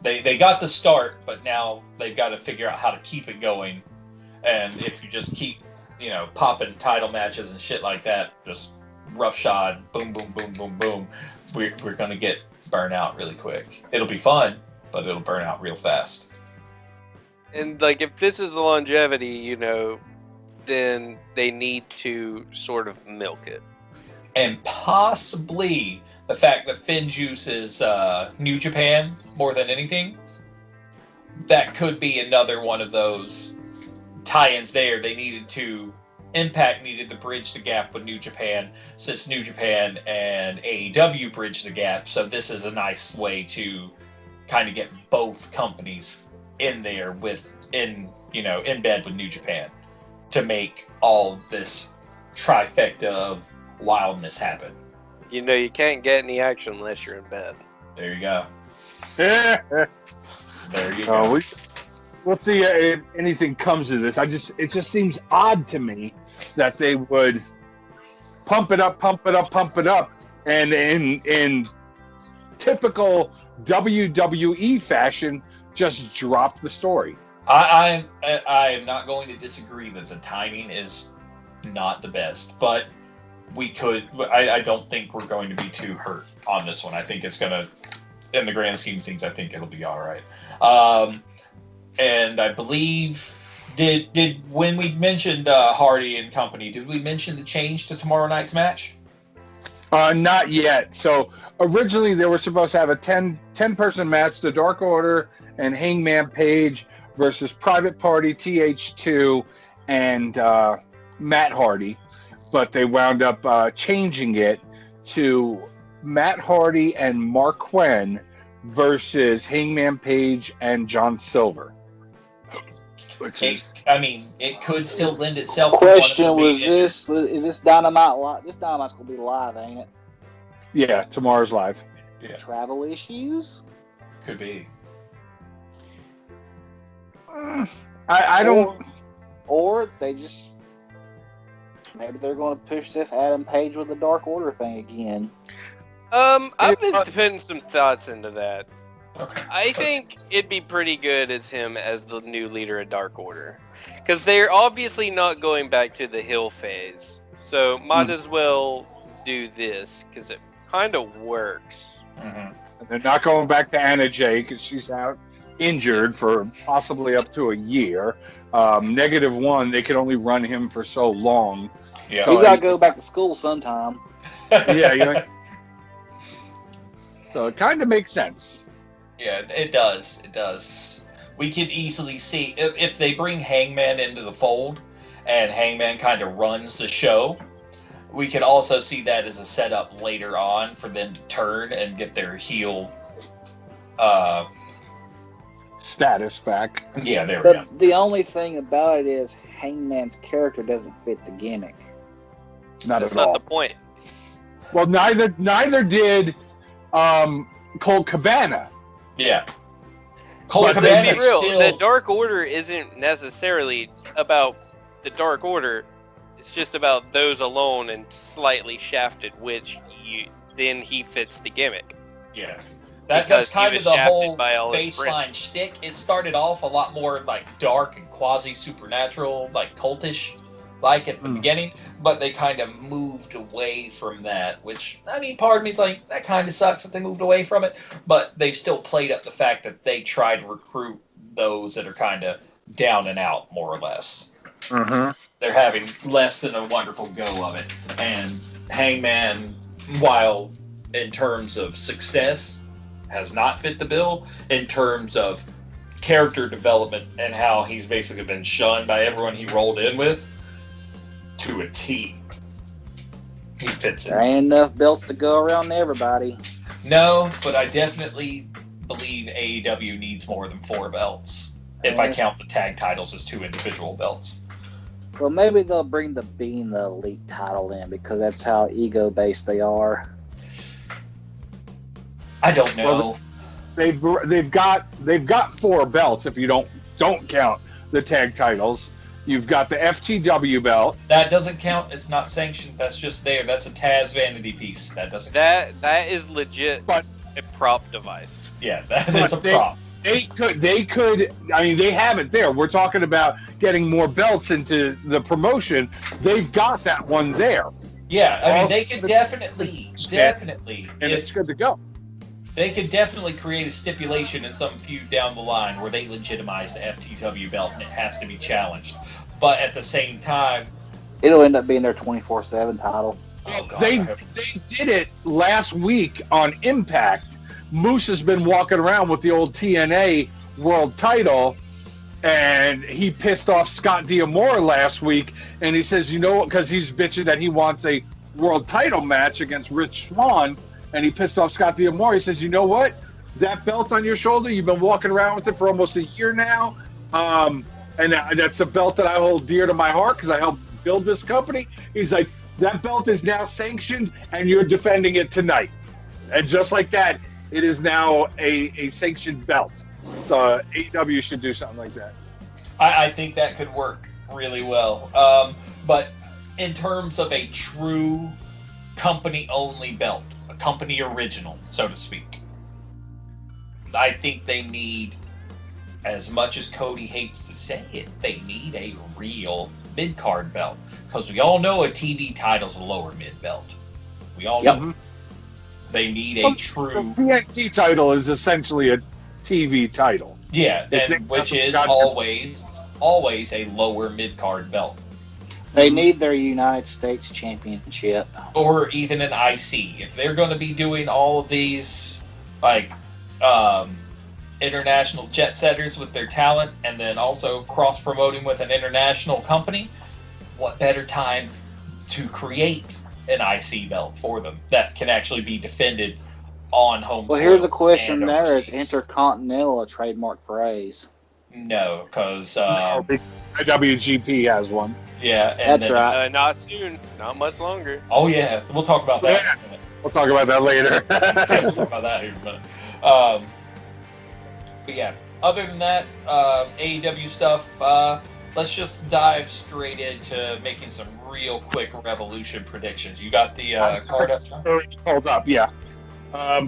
They got the start, but now they've got to figure out how to keep it going. And if you just keep, popping title matches and shit like that, just roughshod, boom, boom, boom, boom, boom, we're going to get burnt out really quick. It'll be fun, but it'll burn out real fast. And, like, if this is the longevity, then they need to sort of milk it. And possibly the fact that FinJuice is New Japan more than anything, that could be another one of those tie-ins there. Impact needed to bridge the gap with New Japan, since New Japan and AEW bridged the gap. So this is a nice way to kind of get both companies in there in bed with New Japan to make all this trifecta of wildness happen. You can't get any action unless you're in bed. There you go. There you go. We'll see if anything comes of this. It just seems odd to me that they would pump it up, and in typical WWE fashion, just drop the story. I am not going to disagree that the timing is not the best, but we could. I don't think we're going to be too hurt on this one. I think it's gonna, in the grand scheme of things, I think it'll be all right. And I believe did when we mentioned Hardy and company, did we mention the change to tomorrow night's match? Not yet. So originally they were supposed to have a 10-person match, the Dark Order and Hangman Page versus Private Party, TH2, and Matt Hardy. But they wound up changing it to Matt Hardy and Mark Quinn versus Hangman Page and John Silver. It could still lend itself. Question was this: is this Dynamite live? This Dynamite's gonna be live, ain't it? Yeah, tomorrow's live. Yeah. Travel issues? Could be. I don't. Or they just maybe they're going to push this Adam Page with the Dark Order thing again. I've been putting some thoughts into that. Okay. I think it'd be pretty good as him as the new leader of Dark Order. Because they're obviously not going back to the Hill phase. So might as well do this, because it kind of works. Mm-hmm. They're not going back to Anna Jay, because she's out injured for possibly up to a year. -1, they could only run him for so long. Yeah. So He's got to go back to school sometime. Yeah. So it kind of makes sense. Yeah, it does. It does. We could easily see if they bring Hangman into the fold and Hangman kind of runs the show, we could also see that as a setup later on for them to turn and get their heel Status back. Yeah, there we go. But the only thing about it is Hangman's character doesn't fit the gimmick. Not That's at not all. the point. Well, neither did Colt Cabana. Yeah. Colt But Cabana to be real, still... the Dark Order isn't necessarily about the Dark Order. It's just about those alone and slightly shafted, which then he fits the gimmick. Yeah. Because That's he kind was of the shafted whole by all his baseline friends. shtick. It started off a lot more like dark and quasi-supernatural, like cultish, like at the beginning, but they kind of moved away from that, which, I mean, part of me is like, that kind of sucks that they moved away from it, but they've still played up the fact that they tried to recruit those that are kind of down and out, more or less. Mm-hmm. They're having less than a wonderful go of it. And Hangman, while in terms of success, has not fit the bill, in terms of character development and how he's basically been shunned by everyone he rolled in with, to a T. He fits There it. ain't enough belts to go around to everybody. No, but I definitely believe AEW needs more than 4 belts. If I count the tag titles as 2 individual belts. Well, maybe they'll bring the Being the Elite title in because that's how ego-based they are. I don't know. Well, they've got 4 belts if you don't count the tag titles. You've got the FTW belt. That doesn't count. It's not sanctioned. That's just there. That's a Taz vanity piece. That doesn't count. That is legit But- a prop device. Yeah, that is a prop. They could. I mean, they have it there. We're talking about getting more belts into the promotion. They've got that one there, Yeah, I mean, All they could the- definitely, and it's good to go. they could definitely create a stipulation in some feud down the line where they legitimize the FTW belt and it has to be challenged. But at the same time, It'll end up being their 24/7 title. oh God, They I hope- did it last week on Impact. Moose has been walking around with the old TNA world title, and he pissed off Scott D'Amore last week. And he says, you know, because he's bitching that he wants a world title match against Rich Swann, and he pissed off Scott D'Amore. He says, you know what? That belt on your shoulder, you've been walking around with it for almost a year now. And that's a belt that I hold dear to my heart because I helped build this company. He's like, that belt is now sanctioned, and you're defending it tonight. And just like that, it is now a sanctioned belt. So AEW should do something like that. I think that could work really well. But in terms of a true company-only belt, a company original, so to speak, I think they need as much as Cody hates to say it, they need a real mid-card belt. Because we all know a TV title's a lower mid belt. We all know. They need a true... The TNT title is essentially a TV title. Yeah, and which is always a lower mid-card belt. They need their United States Championship. Or even an IC. If they're going to be doing all of these, like, international jet setters with their talent, and then also cross-promoting with an international company, what better time to create an IC belt for them that can actually be defended on home soil? Well, here's a question there. Is Intercontinental a trademark phrase? No, because... IWGP has one. Yeah, and that's right. Not soon. Not much longer. Oh, yeah. We'll talk about that in a minute. We'll talk about that later. Yeah, we'll talk about that here in a minute. But yeah, other than that, AEW stuff, let's just dive straight into making some real quick Revolution predictions. You got the card up? Hold up, yeah.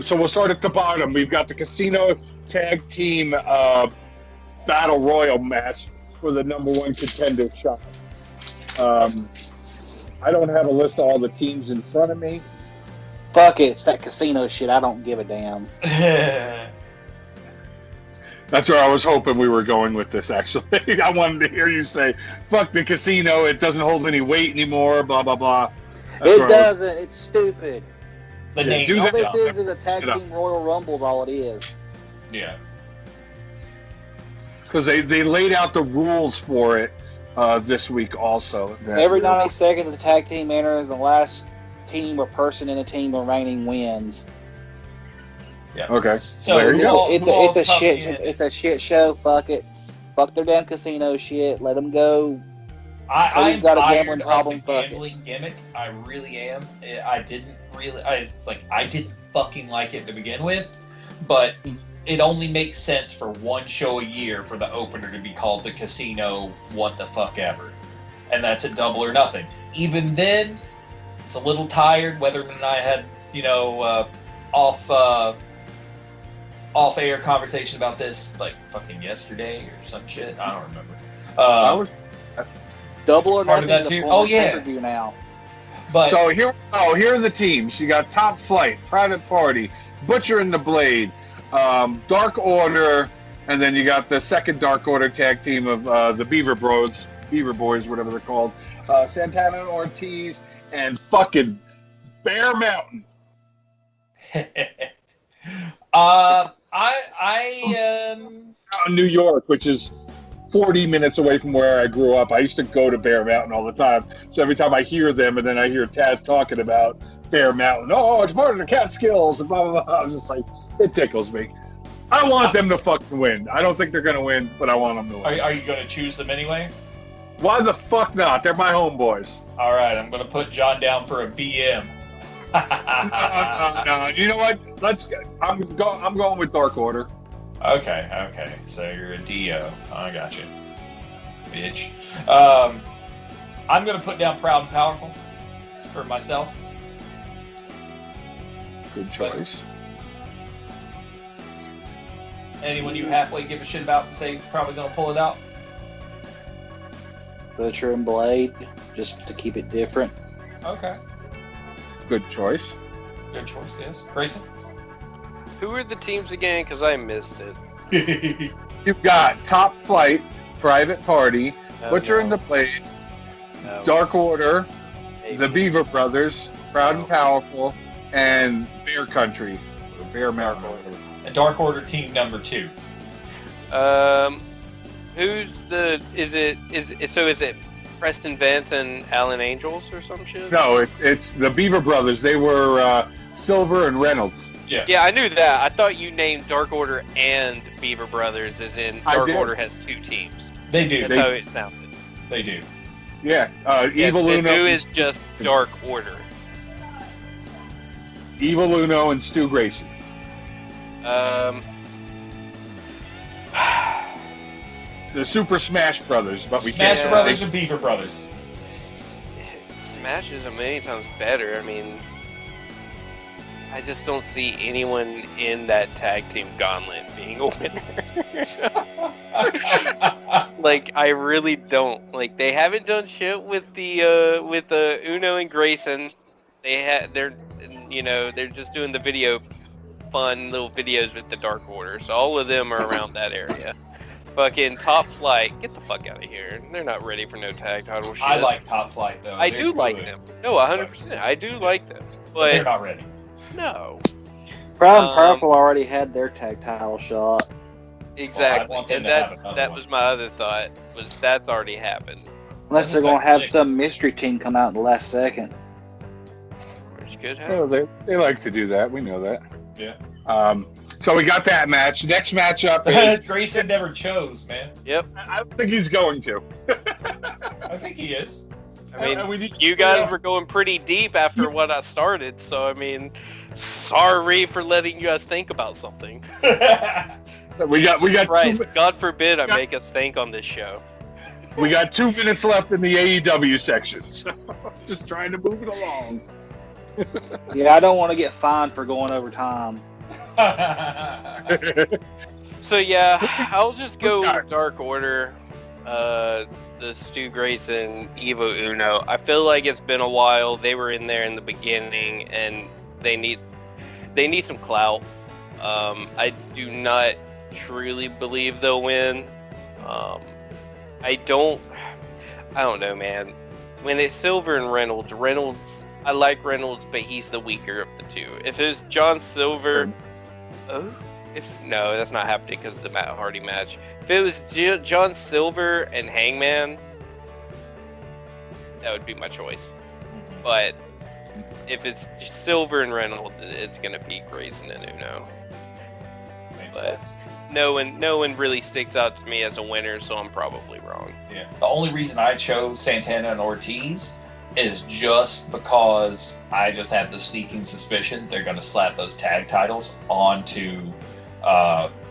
So we'll start at the bottom. We've got the Casino Tag Team Battle Royal match for the #1 contender shot. I don't have a list of all the teams in front of me. Fuck it, it's that casino shit. I don't give a damn. That's where I was hoping we were going with this, actually. I wanted to hear you say, fuck the casino, it doesn't hold any weight anymore, blah, blah, blah. It doesn't. It's stupid. The name All is this dumb. is a tag team Royal Rumble's all it is. Yeah. Because they laid out the rules for it this week also. Every 90 seconds, the tag team enters. The last team or person in a team remaining wins. Yeah. Okay. So there you go. It's a shit. It's a shit show. Fuck it. Fuck their damn casino shit. Let them go. I'm got a tired gambling problem. of the gambling gimmick. I really am. I didn't fucking like it to begin with, but it only makes sense for one show a year for the opener to be called the Casino what the fuck ever, and that's at Double or Nothing. Even then, it's a little tired. Weatherman and I had off-air conversation about this like fucking yesterday or some shit. I don't remember. Double or part of Nothing. that too. Oh Yeah. Pay-per-view now. But So here are the teams. You got Top Flight, Private Party, Butcher and the Blade, Dark Order, and then you got the second Dark Order tag team of the Beaver Boys, whatever they're called, Santana and Ortiz, and fucking Bear Mountain. In New York, which is 40 minutes away from where I grew up. I used to go to Bear Mountain all the time. So every time I hear them, and then I hear Taz talking about Bear Mountain, oh, it's part of the Catskills, and blah, blah, blah. I was just like, it tickles me. I want them to fucking win. I don't think they're going to win, but I want them to win. are you going to choose them anyway? Why the fuck not? They're my homeboys. All right, I'm going to put John down for a BM. No. You know what? I'm going with Dark Order. Okay. So you're a DO. I got you, bitch. I'm gonna put down Proud and Powerful for myself. Good choice. Anyone you halfway give a shit about and say he's probably gonna pull it out? Butcher and Blade, just to keep it different. Okay. Good choice. Good choice, yes. Grayson? Who are the teams again? Because I missed it. You've got Top Flight, Private Party, Butcher and the Blade, Dark Order, the Beaver Brothers, Proud and Powerful, and Bear Country, or Bear Mountain. And Dark Order team number 2. Who's the? Is it Preston Vance and Alan Angels or some shit? No, it's the Beaver Brothers. They were Silver and Reynolds. Yeah, I knew that. I thought you named Dark Order and Beaver Brothers, as in Dark Order has 2 teams. They do. That's how it sounded. They do. Yeah, Evil Uno. Who is just Dark Order? Evil Uno and Stu Gracie. The Super Smash Brothers, but we Smash can't. Brothers and Beaver Brothers. Smash is a million times better. I mean, I just don't see anyone in that tag team gauntlet being a winner. Like, I really don't. Like, they haven't done shit with the Uno and Grayson. They're just doing the fun little videos with the Dark Order. So all of them are around that area. Fucking Top Flight, get the fuck out of here. They're not ready for no tag title shit. I like Top Flight though. I do like them. No, 100%. I do like them. But they're not ready. No. Brown Purple already had their tag title shot. Exactly. Well, and that was my other thought, was that's already happened. Unless they're going to have some mystery team come out in the last second. Which could happen. Well, they like to do that. We know that. Yeah. So we got that match. Next matchup is... Grayson never chose, man. Yep. I don't think he's going to. I think he is. I mean, you guys were going pretty deep after what I started, so I mean, sorry for letting you guys think about something. we got Christ, God forbid I make us think on this show. We got 2 minutes left in the AEW section, so just trying to move it along. Yeah, I don't want to get fined for going over time. So yeah, I'll just go with Dark Order, the Stu Grayson, Evo Uno. I feel like it's been a while. They were in there in the beginning, and they need some clout. I do not truly believe they'll win. I don't know, man. When it's Silver and Reynolds, I like Reynolds, but he's the weaker of the two. If it was John Silver, no, that's not happening because of the Matt Hardy match. If it was John Silver and Hangman, that would be my choice. But if it's Silver and Reynolds, it's gonna be Grayson and Uno. Makes But sense. no one really sticks out to me as a winner, so I'm probably wrong. Yeah. The only reason I chose Santana and Ortiz is just because I just have the sneaking suspicion they're gonna slap those tag titles onto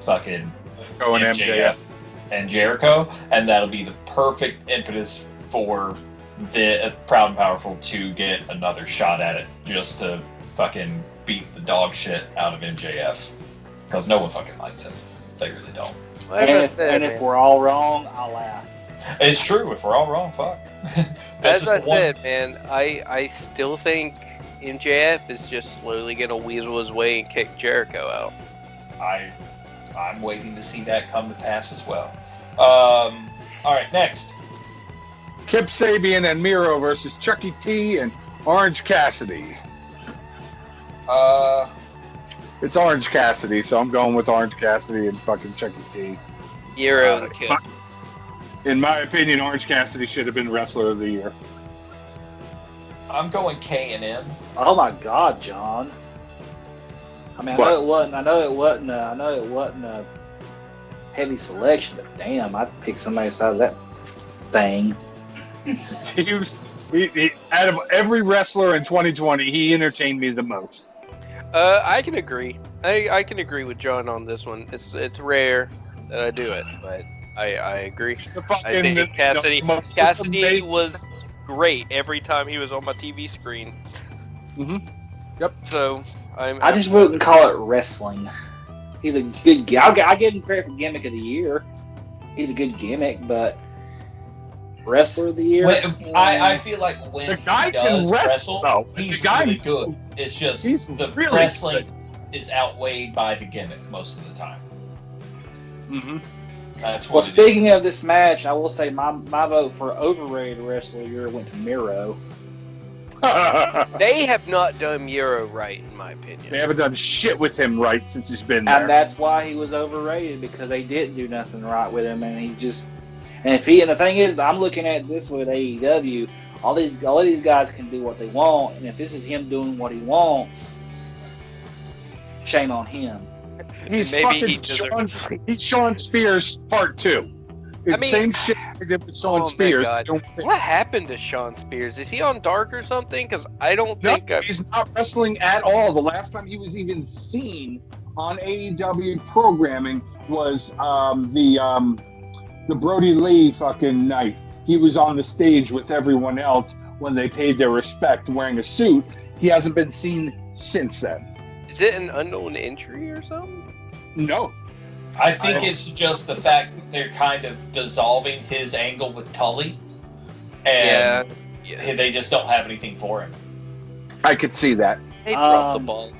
fucking MJF and Jericho, and that'll be the perfect impetus for the Proud and Powerful to get another shot at it, just to fucking beat the dog shit out of MJF, because no one fucking likes him. They really don't. And if we're all wrong, I'll laugh. It's true. If we're all wrong, fuck. As I said, man, I still think MJF is just slowly gonna weasel his way and kick Jericho out. I'm waiting to see that come to pass as well. All right, next. Kip Sabian and Miro versus Chucky T and Orange Cassidy. It's Orange Cassidy, so I'm going with Orange Cassidy and fucking Chucky T. Miro and Kip. In my opinion, Orange Cassidy should have been Wrestler of the Year. I'm going K&M. Oh my God, John! I mean, I know it wasn't a heavy selection, but damn, I'd pick somebody outside of that thing. Out of every wrestler in 2020, he entertained me the most. I can agree. I can agree with John on this one. It's rare that I do it, but I agree. I think Cassidy was great every time he was on my TV screen. Mm-hmm. Yep. So I just wouldn't call it wrestling. He's a good guy. I give him credit for gimmick of the year. He's a good gimmick, but wrestler of the year. I feel like when the guy he does can wrestle, he's really good. It's just the really wrestling is outweighed by the gimmick most of the time. Mm-hmm. That's well, what speaking of this match, I will say my vote for overrated wrestler of the year went to Miro. They have not done Miro right, in my opinion. They haven't done shit with him right since he's been there. And that's why he was overrated, because they didn't do nothing right with him, and he just. And the thing is, I'm looking at this with AEW. All these guys can do what they want, and if this is him doing what he wants, shame on him. He's Maybe fucking he's Sean Spears Part 2. It's the same shit they did with Sean Spears. What happened to Sean Spears? Is he on Dark or something? Because I don't think he's not wrestling at all. The last time he was even seen on AEW programming was the Brody Lee fucking night. He was on the stage with everyone else when they paid their respect wearing a suit. He hasn't been seen since then. Is it an unknown injury or something? No. I think it's just the fact that they're kind of dissolving his angle with Tully, and they just don't have anything for him. I could see that. They dropped the ball.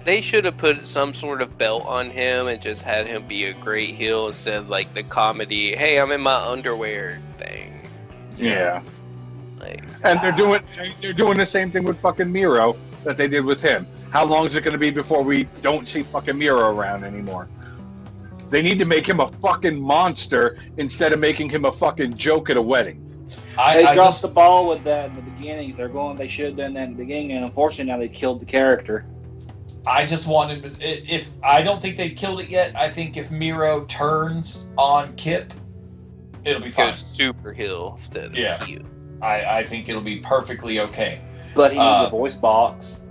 They should have put some sort of belt on him and just had him be a great heel instead of like the comedy, hey, I'm in my underwear thing. Yeah. Like, and they're doing the same thing with fucking Miro that they did with him. How long is it going to be before we don't see fucking Miro around anymore? They need to make him a fucking monster instead of making him a fucking joke at a wedding. They dropped the ball with that in the beginning. They should have done that in the beginning, and unfortunately now they killed the character. I just wanted, if I don't think they killed it yet. I think if Miro turns on Kip, it'll be fine. Go super heel instead of heel. I think it'll be perfectly okay. But he needs a voice box.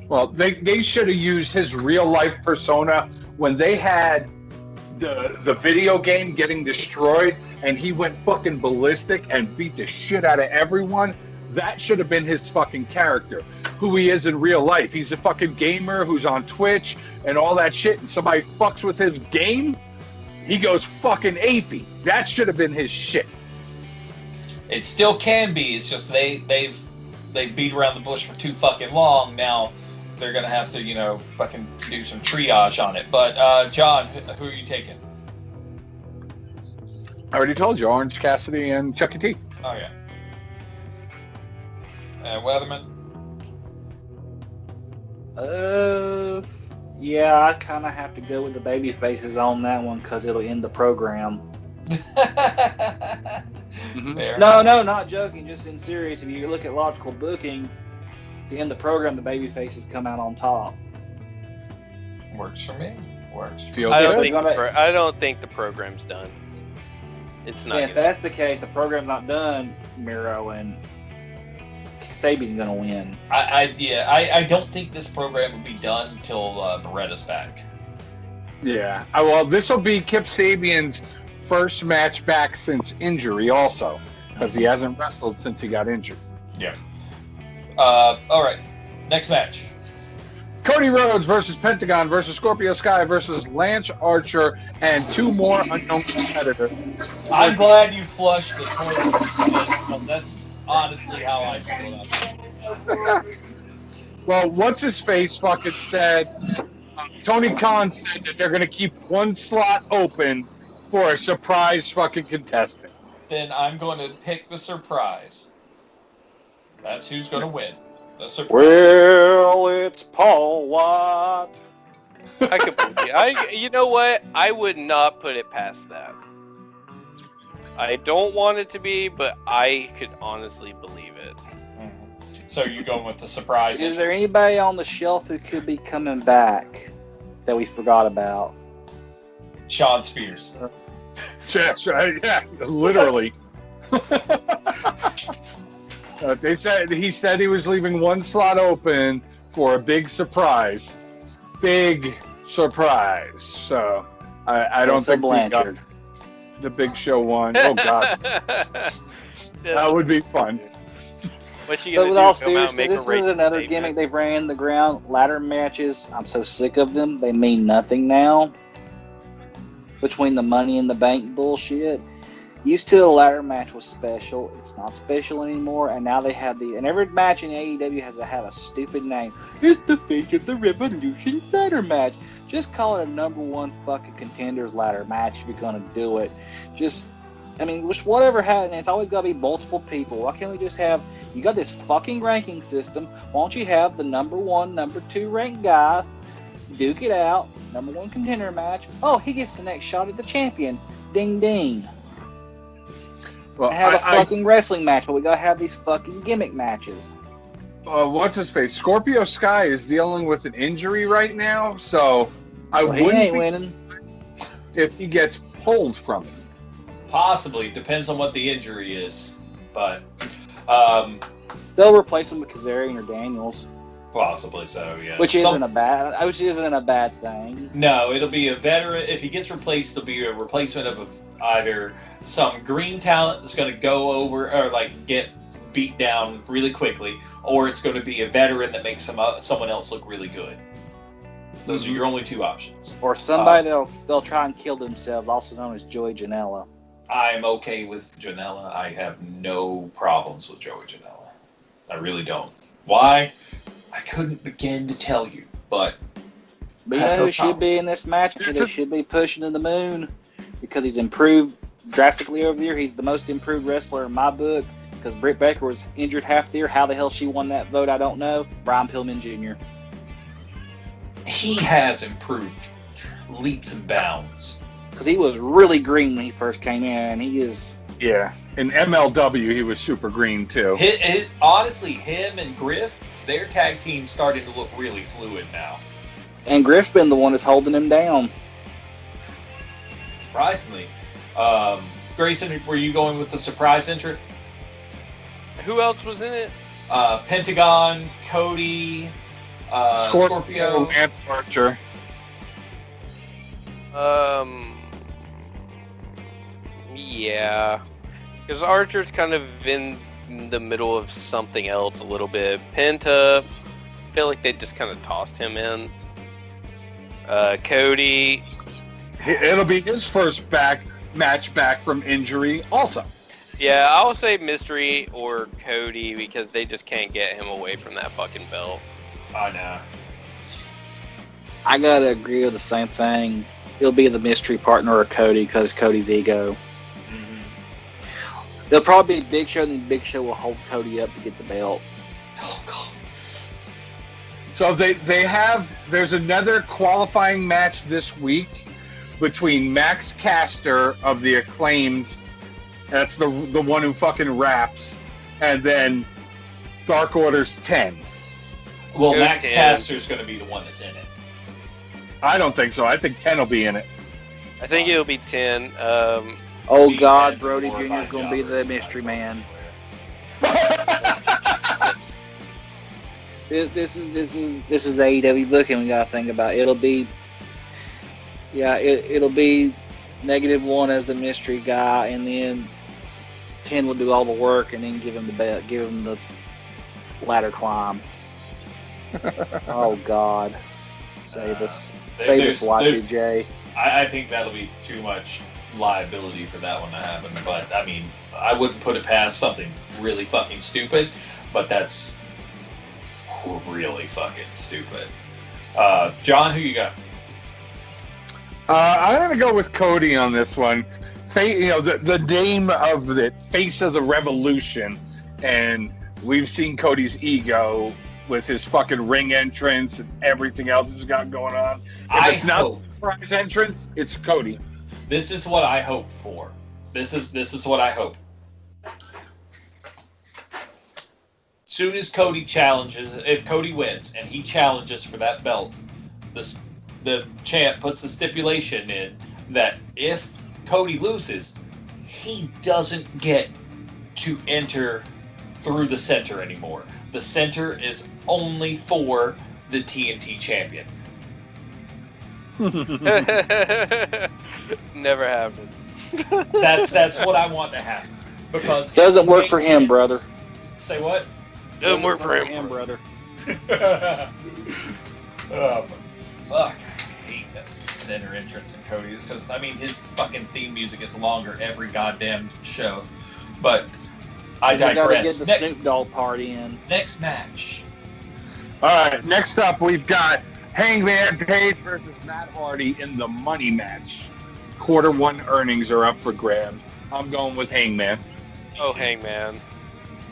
Well, they should have used his real life persona when they had the video game getting destroyed and he went fucking ballistic and beat the shit out of everyone. That should have been his fucking character, who he is in real life. He's a fucking gamer who's on Twitch and all that shit, and somebody fucks with his game, he goes fucking apey. That should have been his shit. It still can be. It's just they've beat around the bush for too fucking long. Now they're gonna have to, fucking do some triage on it. But John, who are you taking? I already told you, Orange Cassidy and Chucky T. Oh yeah. Weatherman. Yeah, I kind of have to go with the baby faces on that one because it'll end the program. Fair. No, not joking. Just in serious. If you look at logical booking, to end the program, the baby faces come out on top. Works for me. Works. I don't think the program's done. It's not. Yeah, if that's the case, the program's not done. Miro and Sabian's gonna win. I don't think this program will be done until Beretta's back. Yeah. Well, this will be Kip Sabian's first match back since injury, also, because he hasn't wrestled since he got injured. Yeah. All right. Next match. Cody Rhodes versus Pentagon versus Scorpio Sky versus Lance Archer and two more unknown competitors. I'm glad you flushed the toilet because that's honestly how I feel about it. Well, what's his face fucking said? Tony Khan said that they're going to keep one slot open for a surprise fucking contestant. Then I'm going to pick the surprise. That's who's going to win. The surprise. Well, it's Paul White. I could believe it. You know what? I would not put it past that. I don't want it to be, but I could honestly believe it. So you're going with the surprise? Is there anybody on the shelf who could be coming back that we forgot about? Sean Spears. Yeah, literally. He said he was leaving one slot open for a big surprise. Big surprise. So I don't think Blanchard. The Big Show one. Oh God, that would be fun. What's she But gonna with do? all Come out and seriousness, make this a racist is another statement? gimmick they've ran in the ground. Ladder matches. I'm so sick of them. They mean nothing now. Between the Money in the Bank bullshit. Used to, the ladder match was special. It's not special anymore. And now they have and every match in AEW has had a stupid name. It's the Face of the Revolution ladder match. Just call it a number one fucking contenders ladder match if you're going to do it. Just whatever happened, it's always got to be multiple people. Why can't we just have, you got this fucking ranking system. Why don't you have the number one, number two ranked guy duke it out, number one contender match. Oh, he gets the next shot at the champion. Ding ding. Well, Have a fucking wrestling match, but we gotta have these fucking gimmick matches. What's his face? Scorpio Sky is dealing with an injury right now, so I He wouldn't ain't be winning. if he gets pulled from it. Possibly. Depends on what the injury is. But They'll replace him with Kazarian or Daniels, possibly so, yeah. which isn't a bad thing. No, it'll be a veteran. If he gets replaced, it'll be a replacement of either some green talent that's going to go over or get beat down really quickly, or it's going to be a veteran that makes someone else look really good. Those are your only two options. Or somebody they'll try and kill themselves, also known as Joey Janela. I'm okay with Janela. I have no problems with Joey Janela. I really don't. Why? I couldn't begin to tell you, but you know who should be in this match? They should be pushing to the moon because he's improved drastically over the year. He's the most improved wrestler in my book because Britt Baker was injured half the year. How the hell she won that vote, I don't know. Brian Pillman Jr. He has improved leaps and bounds. Because he was really green when he first came in, and he is... Yeah. In MLW, he was super green, too. Honestly, him and Griff, their tag team starting to look really fluid now. And Griff's been the one that's holding him down. Surprisingly. Grayson, were you going with the surprise entrance? Who else was in it? Pentagon, Cody, Scorpio, and Archer. Yeah. Because Archer's kind of in the middle of something else a little bit. Penta, I feel like they just kind of tossed him in. Cody. It'll be his first match back from injury also. Yeah, I'll say Mystery or Cody because they just can't get him away from that fucking belt. I know. I gotta agree with the same thing. It'll be the Mystery partner or Cody because Cody's ego. Mm-hmm. There'll probably be Big Show, and Big Show will hold Cody up to get the belt. Oh, God. So there's another qualifying match this week between Max Caster of the Acclaimed, that's the one who fucking raps, and then Dark Order's 10. Well, Max Caster's going to be the one that's in it. I don't think so. I think 10 will be in it. I think it'll be 10. Oh God, Brody Jr. is going to be the mystery man. This is AEW booking. We got to think about. It'll be -1 as the mystery guy, and then 10 will do all the work, and then give him the belt, give him the ladder climb. Oh God, save us, Y2J. I think that'll be too much liability for that one to happen. But I mean, I wouldn't put it past something really fucking stupid. But that's really fucking stupid. John, who you got? I'm going to go with Cody on this one. The name of the face of the revolution, and we've seen Cody's ego with his fucking ring entrance and everything else he's got going on. If it's not a surprise entrance, it's Cody. This is what I hope for. This is what I hope. Soon as Cody challenges, if Cody wins and he challenges for that belt, the champ puts the stipulation in that if Cody loses, he doesn't get to enter through the center anymore. The center is only for the TNT champion. Never happened. That's what I want to happen. Because doesn't work for him, brother. Say what? Doesn't work for him, brother. Oh, fuck. I hate that center entrance in Cody's because, I mean, his fucking theme music gets longer every goddamn show. But I digress. We gotta get the Snoop Dogg party in. Next match. All right, next up we've got Hangman Page versus Matt Hardy in the money match. Q1 earnings are up for grabs. I'm going with Hangman. Oh, Hangman.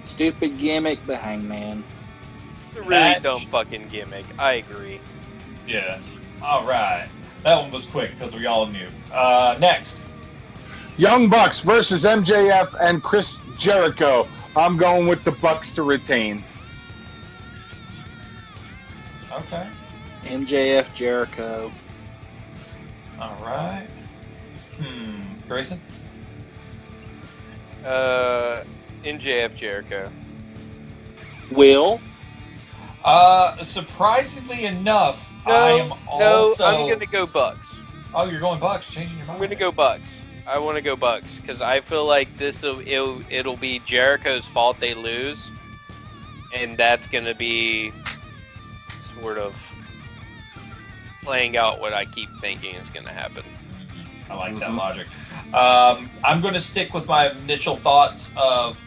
Stupid gimmick, but Hangman. It's a really dumb fucking gimmick. I agree. Yeah. All right. That one was quick because we all knew. Next. Young Bucks versus MJF and Chris Jericho. I'm going with the Bucks to retain. Okay. MJF Jericho. All right. Grayson? MJF Jericho. Will? Surprisingly enough, No, I'm going to go Bucks. Oh, you're going Bucks? Changing your mind? I'm going to go Bucks. I want to go Bucks because I feel like it'll be Jericho's fault they lose, and that's going to be sort of playing out what I keep thinking is going to happen. I like that logic. I'm going to stick with my initial thoughts of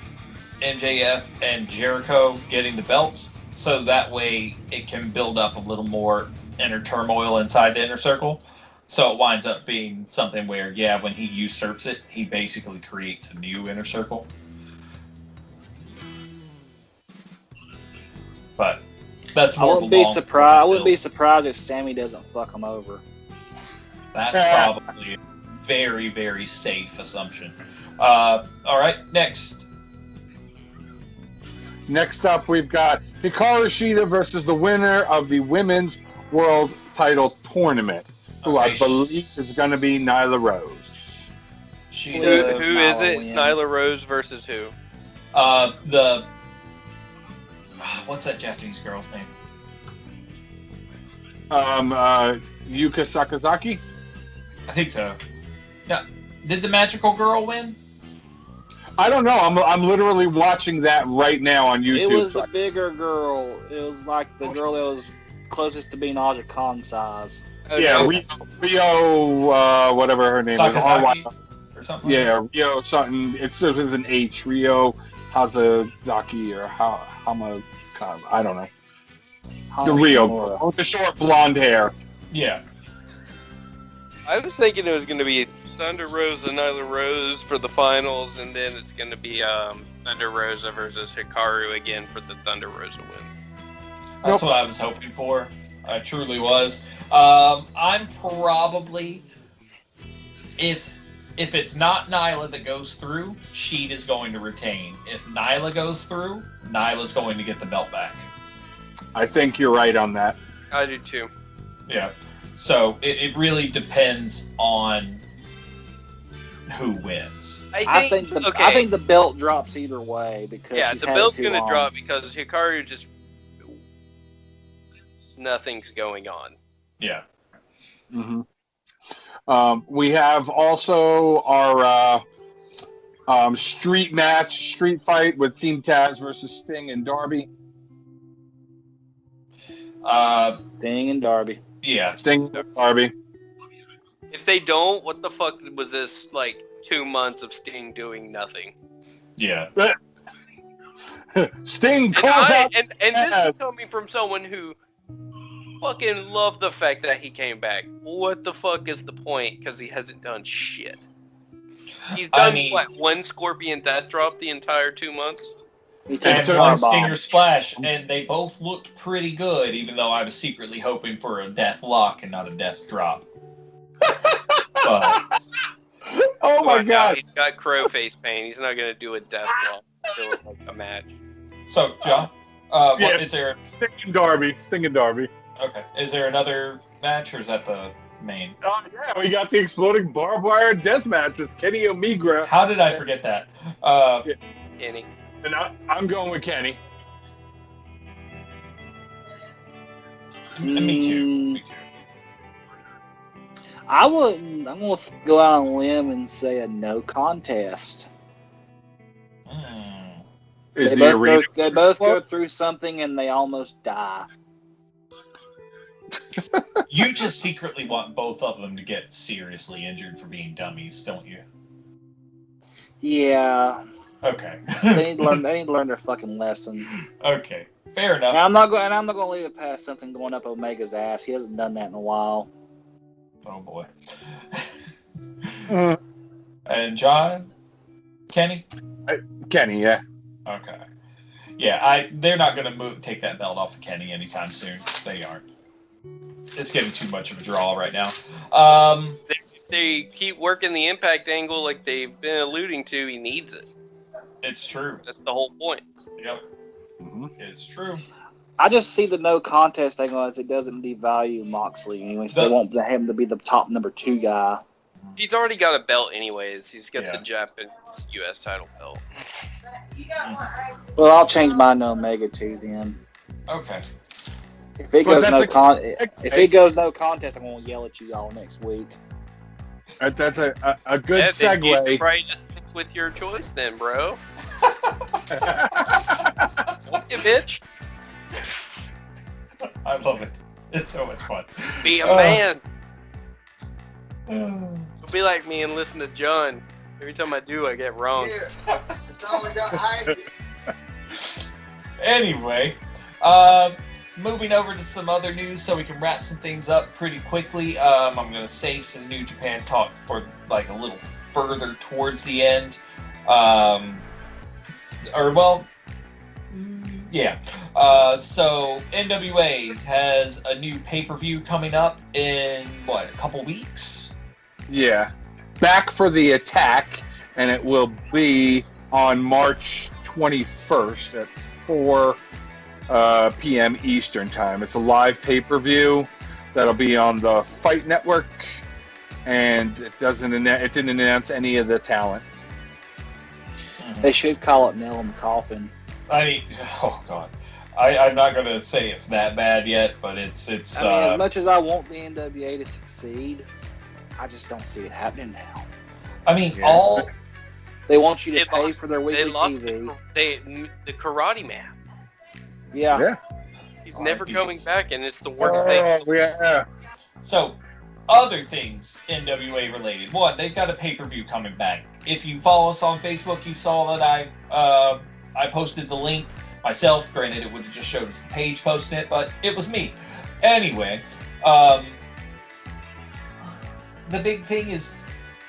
MJF and Jericho getting the belts, so that way it can build up a little more inner turmoil inside the inner circle. So it winds up being something where, yeah, when he usurps it, he basically creates a new inner circle. But that's more. I wouldn't be surprised if Sammy doesn't fuck him over. That's probably a very, very safe assumption. All right, next. Next up, we've got Hikaru Shida versus the winner of the Women's World Title Tournament, who I believe is going to be Nyla Rose. Who is it? It's Nyla Rose versus who? What's that Japanese girl's name? Yuka Sakazaki? I think so. Yeah. Did the magical girl win? I don't know. I'm literally watching that right now on YouTube. It was the bigger girl. It was like the girl that was closest to being Aja Kong size. Yeah, Rio, whatever her name Sakazaki is. Or something. Yeah, Rio something. It starts with an H. Rio Hazazaki or Hama. I don't know. The Rio, with the short blonde hair. Yeah. I was thinking it was going to be Thunder Rosa and Nyla Rose for the finals, and then it's going to be Thunder Rosa versus Hikaru again for the Thunder Rosa win. That's what I was hoping for. I truly was. I'm probably, if it's not Nyla that goes through, Sheet is going to retain. If Nyla goes through, Nyla's going to get the belt back. I think you're right on that. I do too. Yeah. So it really depends on who wins. I think the belt drops either way because the belt's going to drop because Hikaru just nothing's going on. Yeah. Mm-hmm. We have also our street fight with Team Taz versus Sting and Darby. Sting and Darby. Yeah. Sting and Darby. If they don't, what the fuck was this, 2 months of Sting doing nothing? Yeah. Sting calls out. And this is coming from someone who fucking loved the fact that he came back. What the fuck is the point? Because he hasn't done shit. He's done, one Scorpion Death Drop the entire 2 months? And one Stinger Splash, and they both looked pretty good, even though I was secretly hoping for a Death Lock and not a Death Drop. But, oh my god! He's got crow face paint. He's not gonna do a Death Lock until a match. So, John, what is there? Sting and Darby. Okay. Is there another match, or is that the main? Oh yeah, we got the exploding barbed wire death match with Kenny Omega. How did I forget that? Kenny. And I'm going with Kenny. Me too. I'm going to go out on a limb and say a no contest. They both go through something and they almost die. You just secretly want both of them to get seriously injured for being dummies, don't you? Yeah. Okay. They need to learn their fucking lesson. Okay, fair enough. And I'm not going to leave it past something going up Omega's ass. He hasn't done that in a while. Oh boy. And John, Kenny. Kenny, yeah. Okay. Yeah, they're not going to take that belt off of Kenny anytime soon. They aren't. It's getting too much of a draw right now. They keep working the Impact angle like they've been alluding to. He needs it. It's true. That's the whole point. Yep. Mm-hmm. It's true. I just see the no contest angle as it doesn't devalue Moxley. Anyways, they want him to be the top number 2 guy. He's already got a belt anyways. He's got the Japanese U.S. title belt. Well, I'll change mine to Omega 2 then. Okay. If it goes no contest, I'm going to yell at you all next week. That's a good segue. You should probably just stick with your choice then, bro. Okay, bitch. I love it. It's so much fun. Be a man. Be like me and listen to John. Every time I do, I get wrong. Yeah. That's all I got hiding. Anyway, moving over to some other news so we can wrap some things up pretty quickly. I'm going to save some New Japan talk for like a little further towards the end. So NWA has a new pay-per-view coming up in, a couple weeks? Yeah. Back for the Attack, and it will be on March 21st at 4 p.m. Eastern Time. It's a live pay-per-view that'll be on the Fight Network, and it didn't announce any of the talent. They should call it Nail in the Coffin. I mean, oh god, I'm not gonna say it's that bad yet, but it's. I mean, as much as I want the NWA to succeed, I just don't see it happening now. I mean, Yeah. They want you to pay for their weekly They lost TV. the Karate Man. Yeah. He's never coming back, and it's the worst thing. Yeah. So, other things NWA related. One, they've got a pay-per-view coming back. If you follow us on Facebook, you saw that I posted the link myself. Granted, it would have just showed us the page posting it, but it was me. Anyway, the big thing is,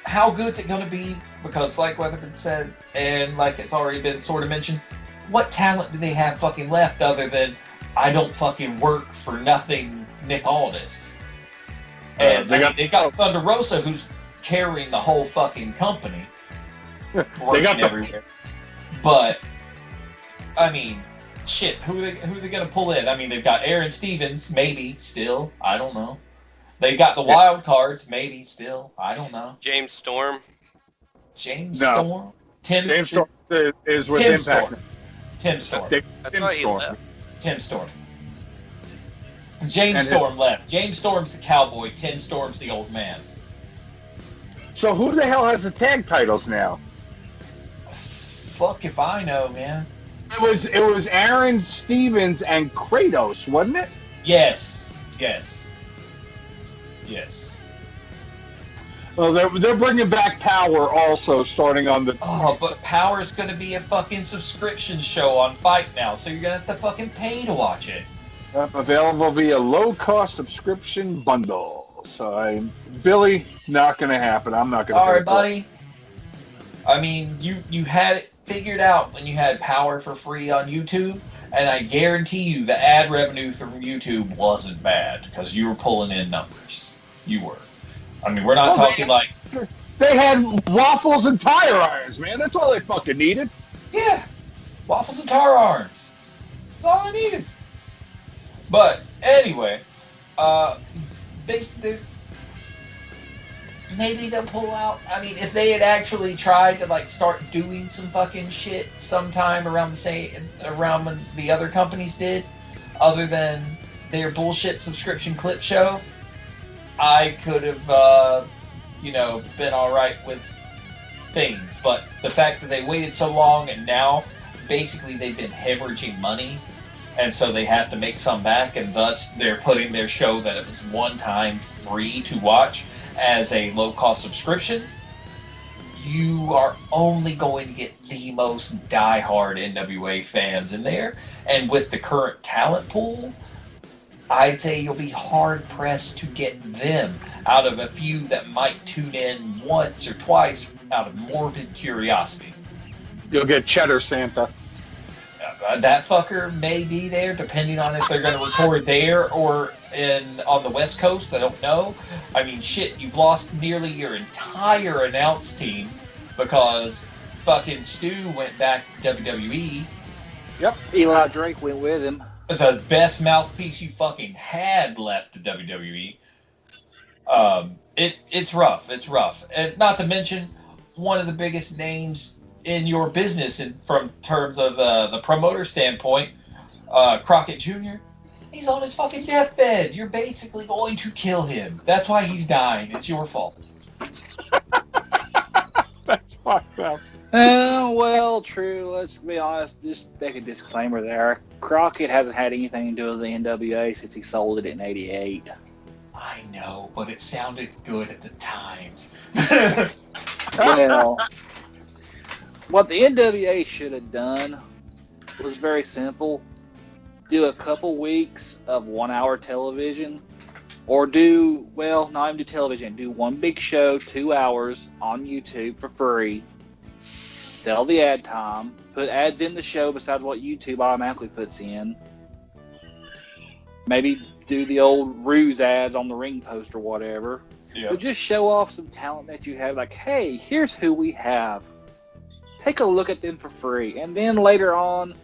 how good's it going to be? Because like Weatherman said, and like it's already been sort of mentioned, what talent do they have fucking left other than I don't fucking work for nothing, Nick Aldis? And they got Thunder Rosa, who's carrying the whole fucking company. They got everywhere. But I mean, shit, who are they gonna pull in? I mean, they've got Aaron Stevens, maybe still. I don't know. They got the wild cards, maybe still. I don't know. James Storm. Storm. James Storm is with Tim Impact. Storm. Tim Storm. That's why he left. Tim Storm. James Storm left. James Storm's the cowboy. Tim Storm's the old man. So who the hell has the tag titles now? Fuck if I know, man. It was Aaron Stevens and Kratos, wasn't it? Yes. Well, they're bringing back Power also, starting on the. Oh, but Power's going to be a fucking subscription show on Fight now, so you're going to have to fucking pay to watch it. Available via low-cost subscription bundle. So Billy, not going to happen. I'm not going to. Sorry, buddy. I mean, you had it figured out when you had Power for free on YouTube, and I guarantee you the ad revenue from YouTube wasn't bad because you were pulling in numbers. You were. I mean, we're not talking like... They had waffles and tire irons, man. That's all they fucking needed. Yeah. Waffles and tire irons. That's all they needed. But, anyway, maybe they'll pull out... I mean, if they had actually tried to, like, start doing some fucking shit sometime around when the other companies did, other than their bullshit subscription clip show, I could have, been all right with things. But the fact that they waited so long and now basically they've been hemorrhaging money, and so they have to make some back, and thus they're putting their show that it was one time free to watch as a low-cost subscription, you are only going to get the most die-hard NWA fans in there. And with the current talent pool, I'd say you'll be hard-pressed to get them out of a few that might tune in once or twice out of morbid curiosity. You'll get Cheddar Santa. That fucker may be there, depending on if they're going to record there or on the West Coast. I don't know. I mean, shit, you've lost nearly your entire announce team because fucking Stu went back to WWE. Yep. Eli Drake went with him. It's the best mouthpiece you fucking had left to WWE. It's rough. It's rough. And not to mention, one of the biggest names in your business from terms of the promoter standpoint, Crockett Jr., he's on his fucking deathbed. You're basically going to kill him. That's why he's dying. It's your fault. That's fucked up. Well, true. Let's be honest. Just make a disclaimer there. Crockett hasn't had anything to do with the NWA since he sold it in '88. I know, but it sounded good at the time. Well, what the NWA should have done was very simple. Do a couple weeks of 1 hour television, or not even do television, do one big show, 2 hours on YouTube for free. Sell the ad time, put ads in the show besides what YouTube automatically puts in. Maybe do the old ruse ads on the ring post or whatever. Yeah. But just show off some talent that you have. Like, hey, here's who we have. Take a look at them for free. And then later on,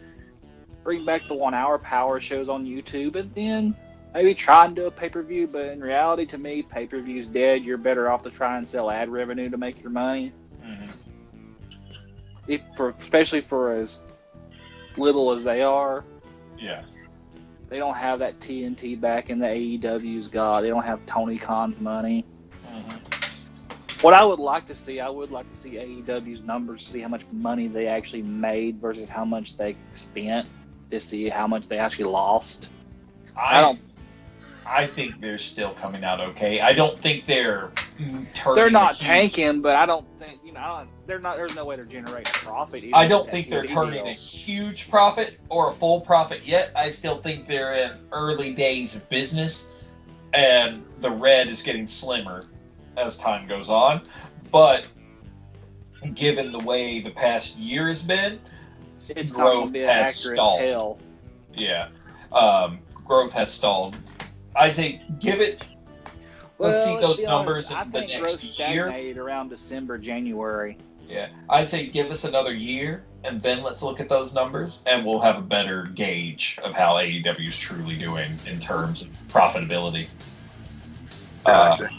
bring back the 1 hour power shows on YouTube. And then maybe try and do a pay-per-view. But in reality, to me, pay-per-view's dead. You're better off to try and sell ad revenue to make your money. Mm-hmm. Especially for as little as they are. Yeah. They don't have that TNT back in the AEW's got. They don't have Tony Khan's money. Mm-hmm. What I would like to see AEW's numbers, see how much money they actually made versus how much they spent, to see how much they actually lost. I think they're still coming out okay. I don't think they're turning. They're not tanking, but I don't think they're not. There's no way they're generating profit. I don't think they're turning a huge profit or a full profit yet. I still think they're in early days of business, and the red is getting slimmer as time goes on. But given the way the past year has been, it's growth has stalled. Yeah, growth has stalled. I'd say give it. Let's see those numbers in the next year. Stagnated around December, January. Yeah, I'd say give us another year, and then let's look at those numbers, and we'll have a better gauge of how AEW is truly doing in terms of profitability. Gotcha.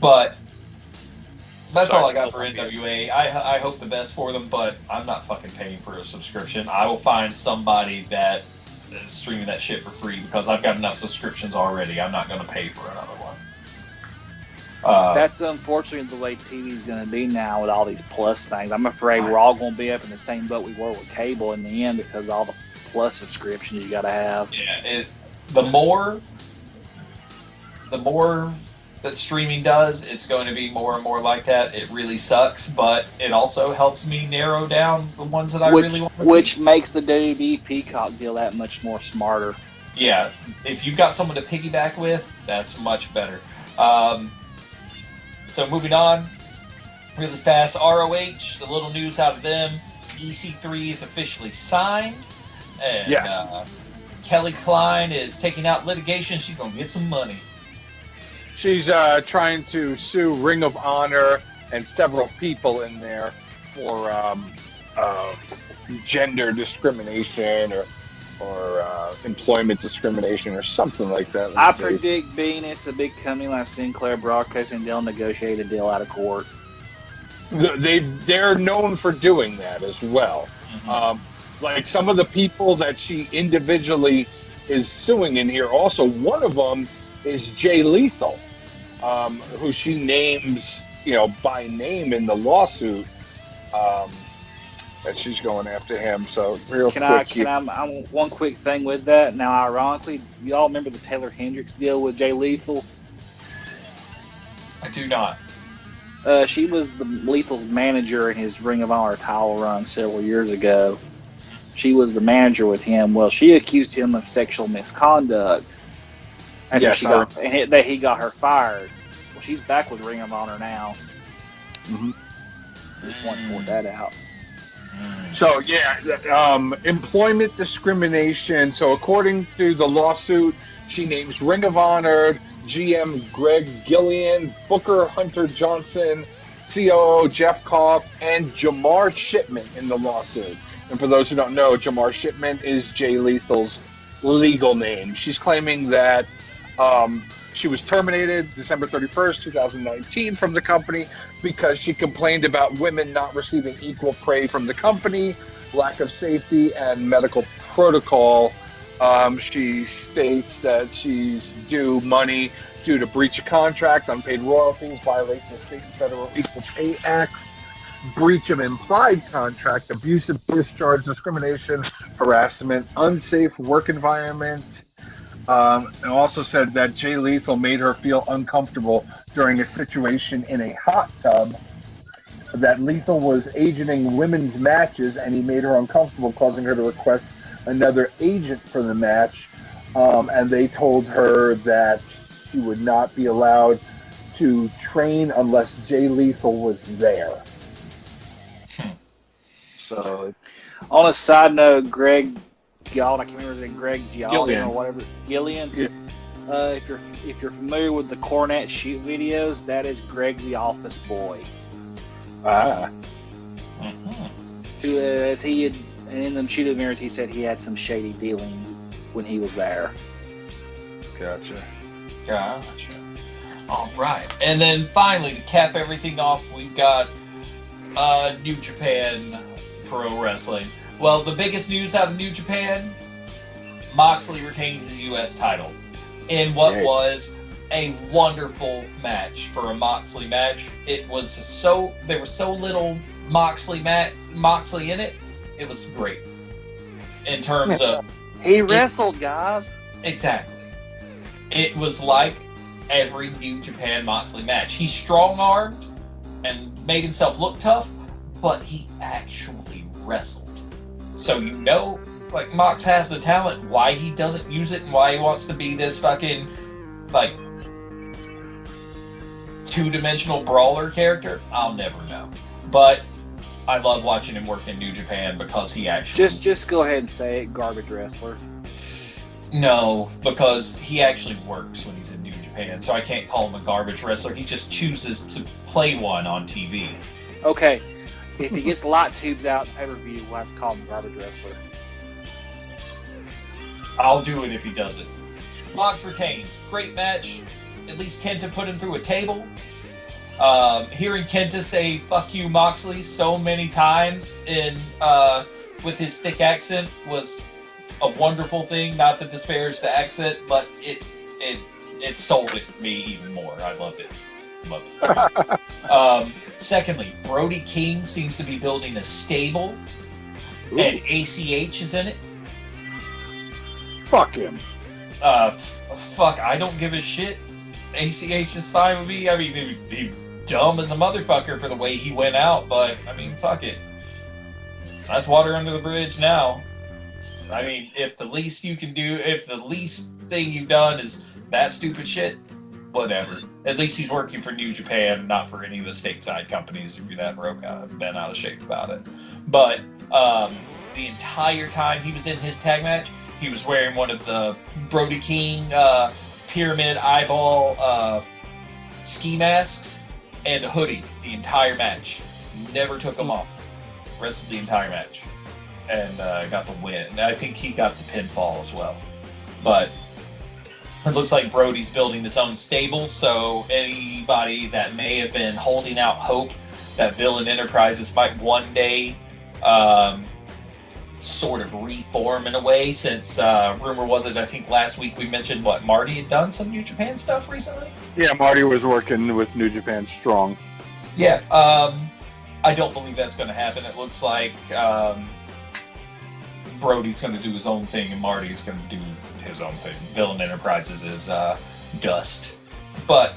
But that's all I got for NWA. I hope the best for them, but I'm not fucking paying for a subscription. I will find somebody that is streaming that shit for free because I've got enough subscriptions already. I'm not going to pay for another one. That's unfortunately the way TV's going to be now with all these plus things. I'm afraid we're all going to be up in the same boat we were with cable in the end because of all the plus subscriptions you got to have. Yeah, the more that streaming does, it's going to be more and more like that. It really sucks, but it also helps me narrow down the ones that I really want to see. Which makes the WWE Peacock deal that much more smarter. Yeah, if you've got someone to piggyback with, that's much better. So moving on, really fast, ROH, the little news out of them. EC3 is officially signed. And yes. Kelly Klein is taking out litigation. She's going to get some money. She's trying to sue Ring of Honor and several people in there for gender discrimination or employment discrimination or something like that. I predict, being it's a big company like Sinclair Broadcasting, they'll negotiate a deal out of court. They're known for doing that as well. Mm-hmm. Like some of the people that she individually is suing in here, also one of them is Jay Lethal, who she names, by name in the lawsuit, that she's going after him. So one quick thing with that. Now, ironically, you all remember the Taylor Hendricks deal with Jay Lethal? I do not. She was the Lethal's manager in his Ring of Honor title run several years ago. She was the manager with him. Well, she accused him of sexual misconduct. And that he got her fired. Well, she's back with Ring of Honor now. Mm-hmm. Just want to point that out. So, employment discrimination. So, according to the lawsuit, she names Ring of Honor GM Greg Gillian, Booker Hunter Johnson, COO Jeff Koff, and Jamar Shipman in the lawsuit. And for those who don't know, Jamar Shipman is Jay Lethal's legal name. She's claiming that she was terminated December 31st, 2019 from the company because she complained about women not receiving equal pay from the company, lack of safety, and medical protocol. She states that she's due money due to breach of contract, unpaid royalties, violation of state and federal Equal Pay Act. breach of implied contract, abusive discharge, discrimination, harassment, unsafe work environment. And also said that Jay Lethal made her feel uncomfortable during a situation in a hot tub. That Lethal was agenting women's matches, and he made her uncomfortable, causing her to request another agent for the match. And they told her that she would not be allowed to train unless Jay Lethal was there. So, on a side note, Greg Gillian, I can't remember his name, Greg Gillian Gillian. or whatever. Gillian. Yeah. If you're familiar with the Cornette shoot videos, that is Greg the Office Boy. Who, as he had, and in them shoot mirrors, he said he had some shady dealings when he was there. Gotcha. All right. And then finally, to cap everything off, we've got New Japan Pro Wrestling. Well, the biggest news out of New Japan, Moxley retained his U.S. title in what was a wonderful match for a Moxley match. It was there was so little Moxley in it. It was great in terms of he wrestled, guys. Exactly. It was like every New Japan Moxley match. He strong-armed and made himself look tough, but he actually wrestled. So you know, like, Mox has the talent, why he doesn't use it and why he wants to be this fucking, like, two-dimensional brawler character, I'll never know. But I love watching him work in New Japan because he actually... Just go ahead and say it, garbage wrestler. No, because he actually works when he's in New Japan, so I can't call him a garbage wrestler. He just chooses to play one on TV. Okay. If he gets light tubes out in pay-per-view, we'll have to call him garbage wrestler. I'll do it if he does it. Mox retains. Great match. At least Kenta put him through a table. Hearing Kenta say "fuck you, Moxley" so many times with his thick accent was a wonderful thing. Not to disparage the accent, but it sold it for me even more. I loved it. Secondly, Brody King seems to be building a stable, and ACH is in it. Fuck him. Fuck, I don't give a shit. ACH is fine with me. I mean, he was dumb as a motherfucker for the way he went out, but, I mean, fuck it. That's water under the bridge now. I mean, if the least thing you've done is that stupid shit, whatever. At least he's working for New Japan, not for any of the stateside companies if you're that broke out, bent out of shape about it. But the entire time he was in his tag match, he was wearing one of the Brody King pyramid eyeball ski masks and a hoodie the entire match. Never took them off. Wrestled the entire match. And got the win. I think he got the pinfall as well. But it looks like Brody's building his own stable, so anybody that may have been holding out hope that Villain Enterprises might one day sort of reform in a way, since rumor was it, I think last week we mentioned, Marty had done some New Japan stuff recently? Yeah, Marty was working with New Japan Strong. Yeah, I don't believe that's going to happen. It looks like Brody's going to do his own thing and Marty's going to do his own thing. Villain Enterprises is dust. But,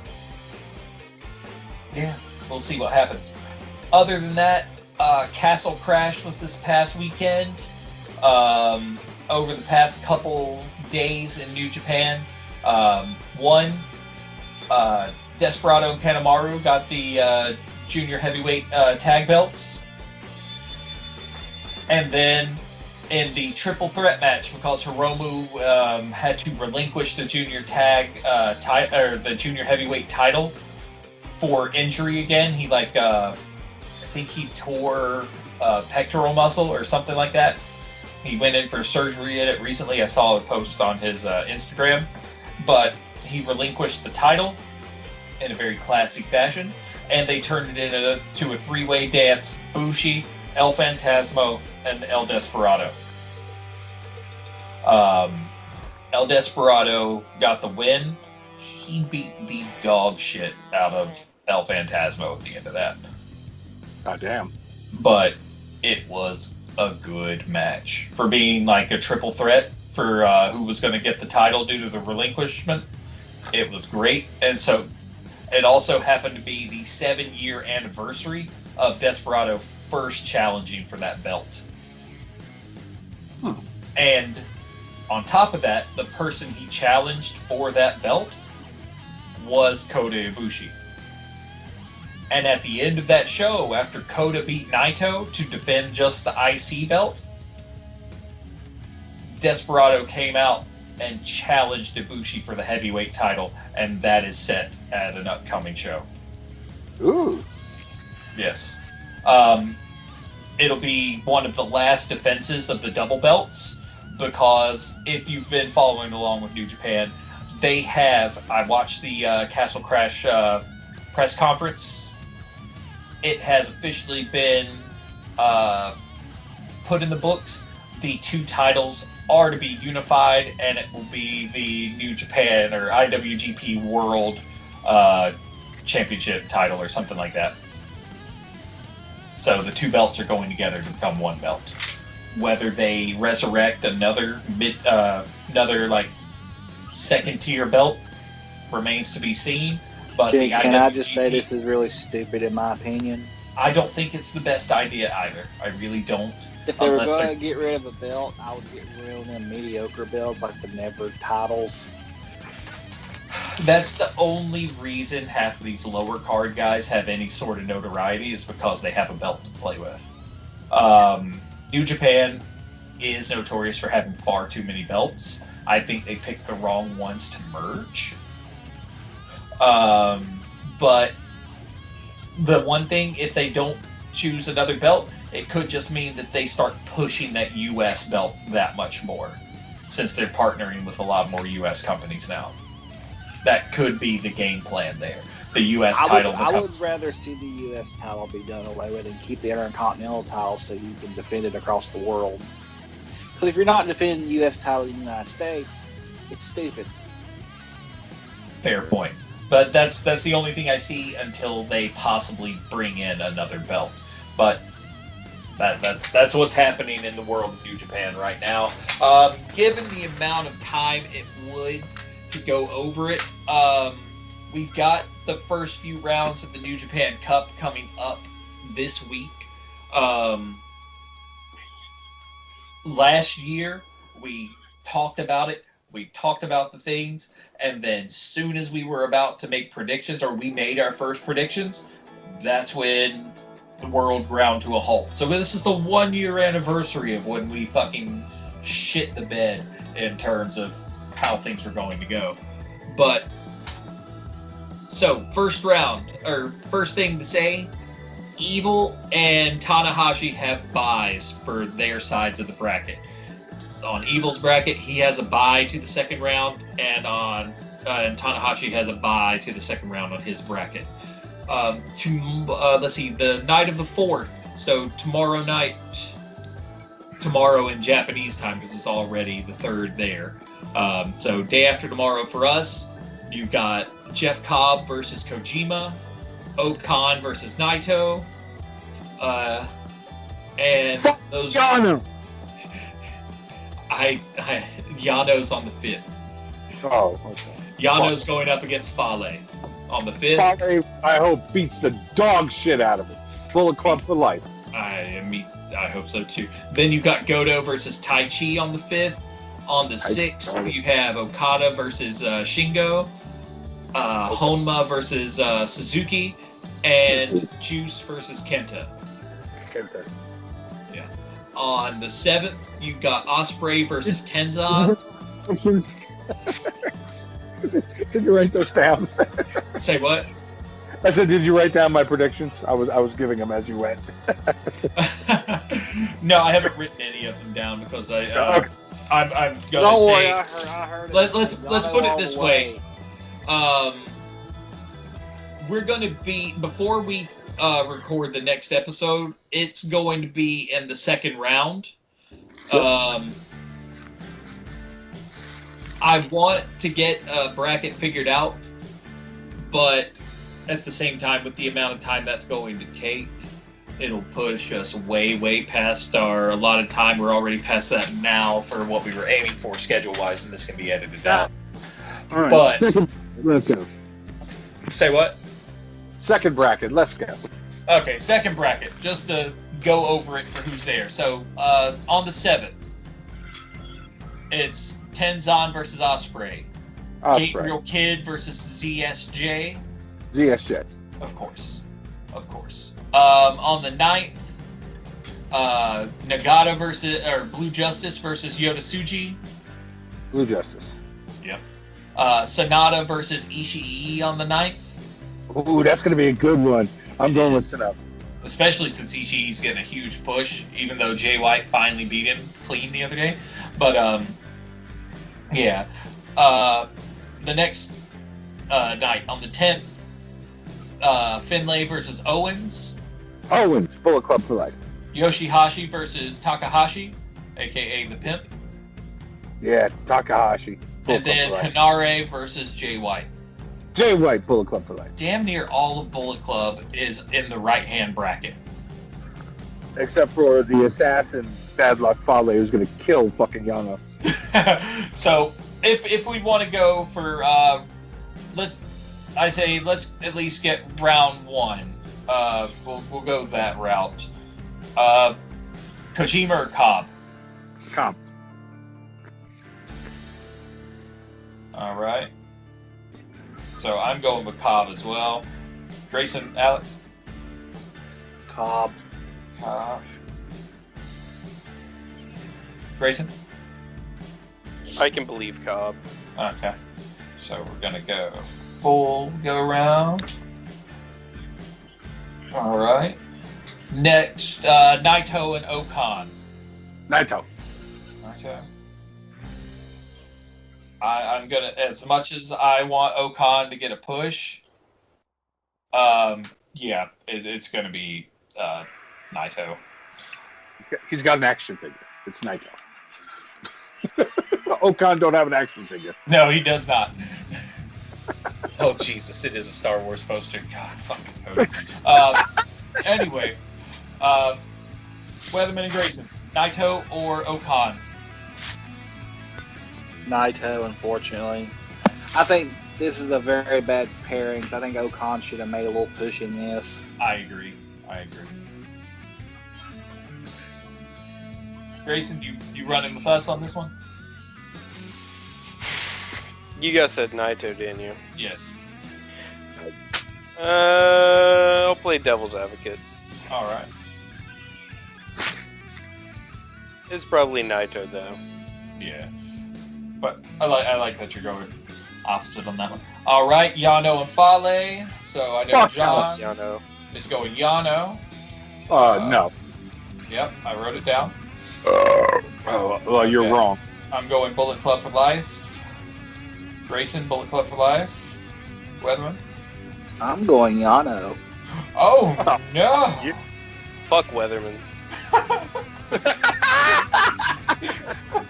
yeah, we'll see what happens. Other than that, Castle Crash was this past weekend. Over the past couple days in New Japan, Desperado and Kanemaru got the junior heavyweight tag belts. And then in the triple threat match, because Hiromu had to relinquish the junior the junior heavyweight title for injury again. He I think he tore pectoral muscle or something like that. He went in for surgery in it recently. I saw a post on his Instagram, but he relinquished the title in a very classy fashion, and they turned it into a three-way dance: Bushi, El Phantasmo, and El Desperado. El Desperado got the win. He beat the dog shit out of El Phantasmo at the end of that. God damn. But it was a good match for being like a triple threat for who was going to get the title due to the relinquishment. It was great, and so it also happened to be the 7-year anniversary of Desperado first challenging for that belt. And on top of that, the person he challenged for that belt was Kota Ibushi. And at the end of that show, after Kota beat Naito to defend just the IC belt, Desperado came out and challenged Ibushi for the heavyweight title, and that is set at an upcoming show. Ooh. Yes. It'll be one of the last defenses of the double belts, because if you've been following along with New Japan, they have, I watched the Castle Crash press conference. It has officially been put in the books. The two titles are to be unified, and it will be the New Japan or IWGP World Championship title or something like that. So the two belts are going together to become one belt. Whether they resurrect another like second tier belt remains to be seen. But Can the IWGP, I just say this is really stupid in my opinion? I don't think it's the best idea either. I really don't. If they were going to get rid of a belt, I would get rid of them mediocre belts like the Never titles. That's the only reason half of these lower card guys have any sort of notoriety is because they have a belt to play with. New Japan is notorious for having far too many belts. I think they picked the wrong ones to merge. But the one thing, if they don't choose another belt, it could just mean that they start pushing that U.S. belt that much more, since they're partnering with a lot more U.S. companies now. That could be the game plan there. The U.S. title becomes... I would rather see the U.S. title be done away with and keep the Intercontinental title so you can defend it across the world. Because if you're not defending the U.S. title in the United States, it's stupid. Fair point. But that's the only thing I see until they possibly bring in another belt. But that's what's happening in the world of New Japan right now. Given the amount of time it would to go over it, we've got the first few rounds of the New Japan Cup coming up this week. Last year, we talked about it. We talked about the things, and then soon as we were about to make predictions, or we made our first predictions, that's when the world ground to a halt. So this is the 1-year anniversary of when we fucking shit the bed in terms of how things were going to go. But, so, first round, or first thing to say, Evil and Tanahashi have buys for their sides of the bracket. On Evil's bracket, he has a bye to the second round, and and Tanahashi has a bye to the second round on his bracket. Let's see, the night of the 4th, so tomorrow in Japanese time, because it's already the 3rd there. So day after tomorrow for us, you've got Jeff Cobb versus Kojima, Okan versus Naito, and those... Yano! Yano's on the 5th. Oh, okay. Yano's going up against Fale on the 5th. Fale, I hope, beats the dog shit out of it. Full of club for life. I hope so too. Then you've got Goto versus Tai Chi on the 5th. On the 6th, you have Okada versus Shingo, Honma versus Suzuki, and Juice versus Kenta. Kenta. Yeah. On the 7th, you've got Ospreay versus Tenzan. Did you write those down? Say what? I said, did you write down my predictions? I was giving them as you went. No, I haven't written any of them down because I'm gonna Don't say. worry, I heard it. Let's put it this way. We're gonna be, before we record the next episode, it's going to be in the second round. I want to get a bracket figured out, but at the same time, with the amount of time that's going to take, it'll push us way past our allotted time. We're already past that now for what we were aiming for schedule-wise, and this can be edited out. All right. But Let's go. say what? Second bracket. Let's go. Okay, second bracket. Just to go over it for who's there. So on the 7th, it's Tenzan versus Osprey. Gabriel Kidd versus ZSJ. ZSJ. Of course. On the 9th, Nagata versus Blue Justice versus Yota Tsuji. Blue Justice. Yep. Sonata versus Ishii on the 9th. Ooh, that's going to be a good one. I'm going with Sonata. Especially since Ishii's getting a huge push, even though Jay White finally beat him clean the other day. But, yeah. The next night, on the 10th, Finlay versus Owens. Owens, Bullet Club for life. Yoshihashi versus Takahashi, a.k.a. The Pimp. Yeah, Takahashi. And then Hanare versus Jay White. Jay White, Bullet Club for life. Damn near all of Bullet Club is in the right-hand bracket. Except for the assassin, Bad Luck Fale, who's going to kill fucking Yano. So, if we want to go for, let's at least get round 1. We'll go that route. Kojima or Cobb? Cobb. All right. So I'm going with Cobb as well. Grayson, Alex? Cobb. Grayson? I can believe Cobb. Okay. So we're going to go full go around. All right. Next, Naito and Okan. Naito. I'm gonna, as much as I want Okan to get a push, yeah, it's gonna be Naito. He's got an action figure. It's Naito. Okan don't have an action figure. No, he does not. Oh Jesus, it is a Star Wars poster. God, fucking Cody. Anyway, Weatherman and Grayson, Naito or Okan? Naito, unfortunately. I think this is a very bad pairing. I think Okan should have made a little push in this. I agree. Grayson, you running with us on this one? You guys said Naito, didn't you? Yes. I'll play devil's advocate. All right. It's probably Naito, though. Yeah. But I like that you're going opposite on that one. All right, Yano and Fale. So I know John Yano is going Yano. No. Yep, I wrote it down. Well, you're wrong. I'm going Bullet Club for life. Grayson, Bullet Club for life. Weatherman. I'm going Yano. Oh no! Fuck Weatherman.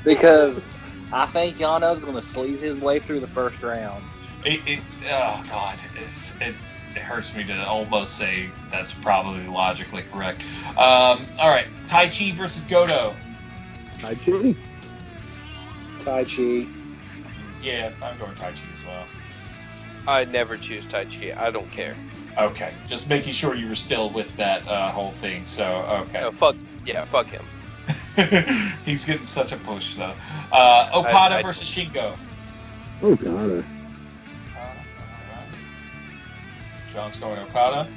Because I think Yano's going to sleaze his way through the first round. Oh god, it hurts me to almost say that's probably logically correct. All right, Tai Chi versus Goto. Tai Chi. Tai Chi. Yeah, I'm going Tai Chi as well. I'd never choose Tai Chi. I don't care. Okay, just making sure you were still with that whole thing. So okay. No, fuck him. He's getting such a push though. Okada versus Shingo. Okada. John's going Okada.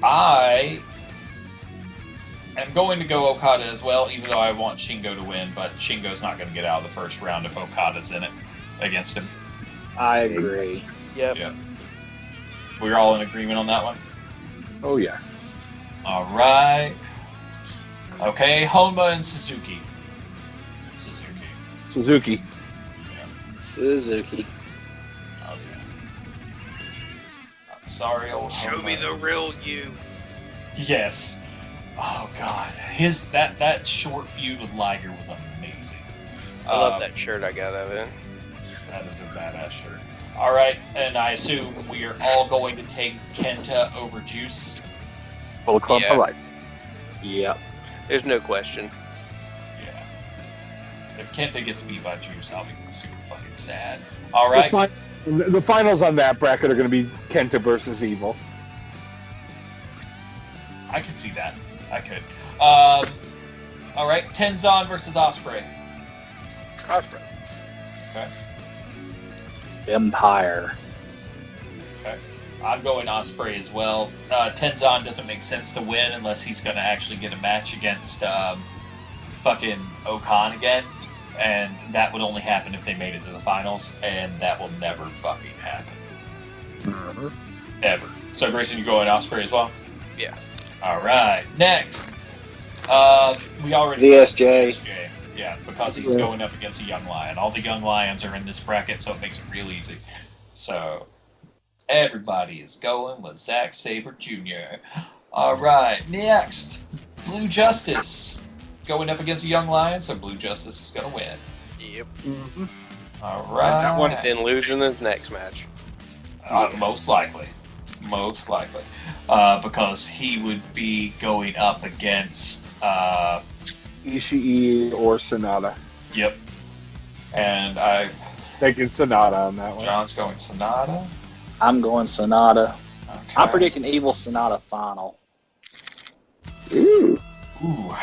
I am going to go Okada as well, even though I want Shingo to win, but Shingo's not going to get out of the first round if Okada's in it against him. I agree. Yep. Yeah. We're all in agreement on that one? Oh, yeah. All right. Okay, Honma and Suzuki. Suzuki. Yeah. Suzuki. Oh, yeah. I'm sorry, old Show Honma. me the real you. Yes. Oh God, that short feud with Liger was amazing. I love that shirt I got of it. That is a badass shirt. All right, and I assume we are all going to take Kenta over Juice. Bullet Club for life. Yep. There's no question. Yeah. If Kenta gets beat by Juice, I'll be super fucking sad. All right. The finals on that bracket are going to be Kenta versus Evil. I could see that. I could. All right. Tenzan versus Ospreay. Ospreay. Okay. Empire. Okay. I'm going Ospreay as well. Tenzan doesn't make sense to win unless he's going to actually get a match against fucking Okan again. And that would only happen if they made it to the finals, and that will never fucking happen. Mm-hmm. Ever. So, Grayson, you going Ospreay as well? Yeah. All right. Next. We already VSJ. said VSJ. Yeah, because he's going up against a young lion. All the young lions are in this bracket, so it makes it real easy. So, everybody is going with Zack Sabre Jr. All right. Next. Blue Justice. Going up against a young lion, so Blue Justice is going to win. Yep. Mm-hmm. All right. That one didn't lose in the next match. Most likely. Most likely. Because he would be going up against... Ishii or Sonata. Yep. And I... Taking Sonata on that one. John's going Sonata. I'm going Sonata. Okay. I'm predicting Evil Sonata final. Ooh. Ooh.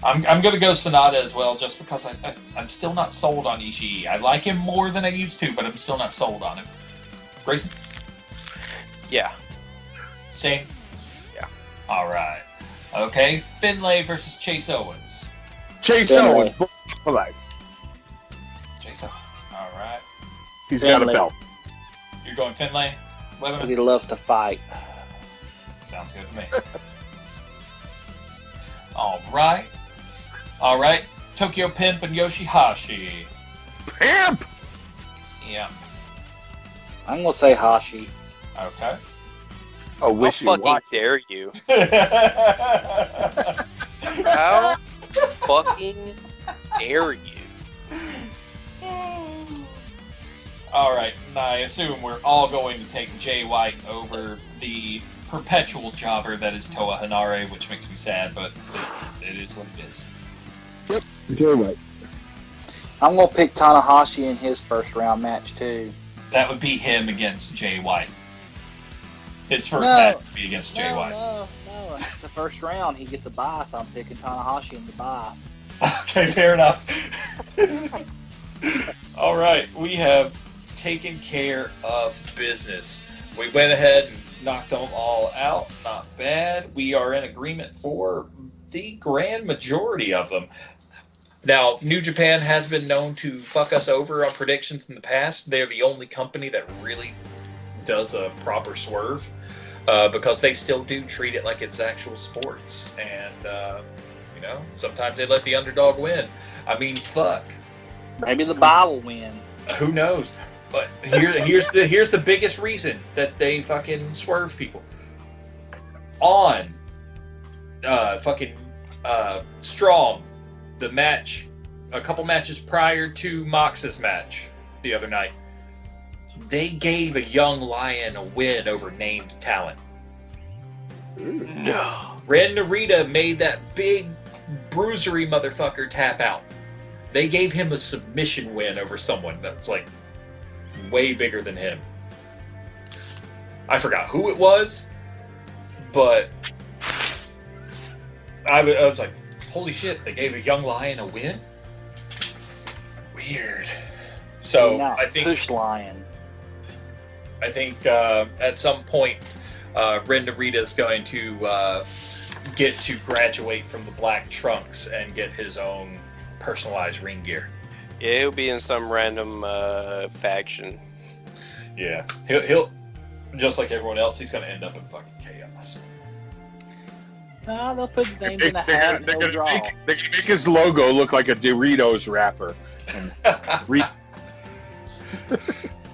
I'm going to go Sonata as well, just because I'm still not sold on Ishii. I like him more than I used to, but I'm still not sold on him. Grayson? Yeah. Same? Yeah. All right. Okay, Finlay versus Chase Owens. Chase Finlay. Owens. Police. Chase Owens. All right. He's got a Finlay. belt. You're going Finlay? Because Weatherman? he loves to fight. Sounds good to me. All right. All right. Tokyo Pimp and Yoshihashi. Pimp! Yeah. I'm going to say Hashi. Okay. Oh, How wish you fucking watched. dare you? How fucking dare you? All right. I assume we're all going to take Jay White over the perpetual jobber that is Toa Hanare, which makes me sad, but it is what it is. Yep, you're right. I'm going to pick Tanahashi in his first round match, too. That would be him against Jay White. His first No. match would be against Jay White. No. It's the first round. He gets a bye, so I'm picking Tanahashi in the bye. Okay, fair enough. All right, we have taken care of business. We went ahead and knocked them all out. Not bad. We are in agreement for the grand majority of them. Now, New Japan has been known to fuck us over on predictions in the past. They're the only company that really does a proper swerve because they still do treat it like it's actual sports. And, sometimes they let the underdog win. I mean, fuck. Maybe the bye will win. Who knows? But here's the biggest reason that they fucking swerve people. On Strong, the match, a couple matches prior to Mox's match the other night, they gave a young lion a win over named talent. No. Ren Narita made that big bruisery motherfucker tap out. They gave him a submission win over someone that's like way bigger than him. I forgot who it was, but I was like, holy shit, they gave a young lion a win? Weird. So Now, I think Push Lion. at some point, Ren Narita's going to get to graduate from the black trunks and get his own personalized ring gear. Yeah, he'll be in some random faction. Yeah, he'll just like everyone else, he's going to end up in fucking chaos. They'll put the names in a They're hat and gonna he'll draw. make his logo look like a Doritos wrapper.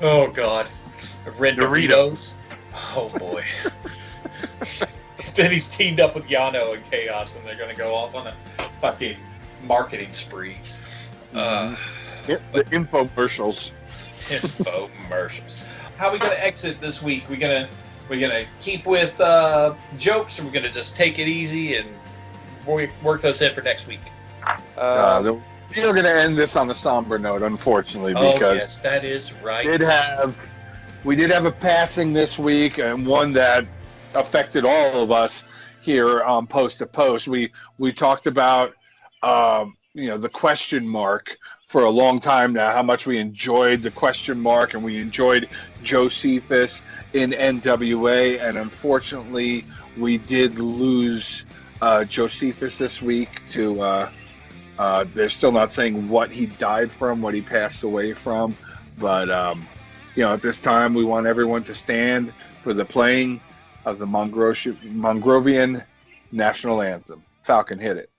Oh god, Ren Doritos. Oh boy. Then he's teamed up with Yano and Chaos, and they're going to go off on a fucking marketing spree. Yep, the infomercials. Infomercials. How are we going to exit this week? We going to We're gonna keep with jokes, or we're gonna just take it easy and work those in for next week. We're going to end this on a somber note, unfortunately, because yes, that is right. we did have a passing this week, and one that affected all of us here on Post to Post. We talked about the question mark for a long time now, how much we enjoyed the question mark, and we enjoyed Josephus in NWA, and unfortunately we did lose Josephus this week to they're still not saying what he died from, what he passed away from, but at this time we want everyone to stand for the playing of the Mongrovian national anthem. Falcon, hit it.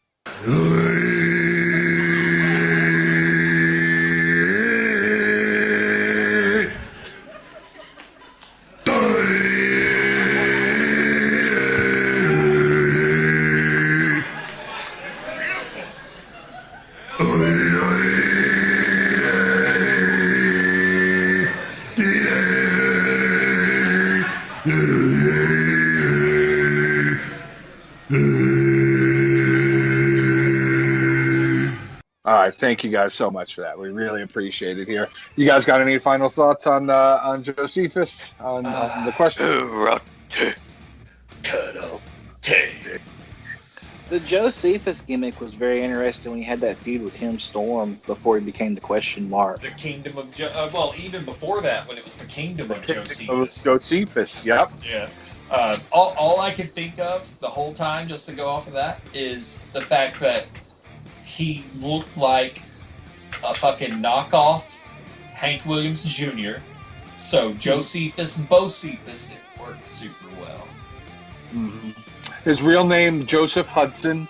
All right, thank you guys so much for that. We really appreciate it here. You guys got any final thoughts on Josephus, on the question? The Josephus gimmick was very interesting when he had that feud with Tim Storm before he became the question mark. The Kingdom of even before that, when it was the Kingdom of Josephus. Josephus, yep. Yeah. All I could think of the whole time, just to go off of that, is the fact that he looked like a fucking knockoff Hank Williams Jr. So Josephus and Bocephus, it worked super well. Mm-hmm. His real name, Joseph Hudson.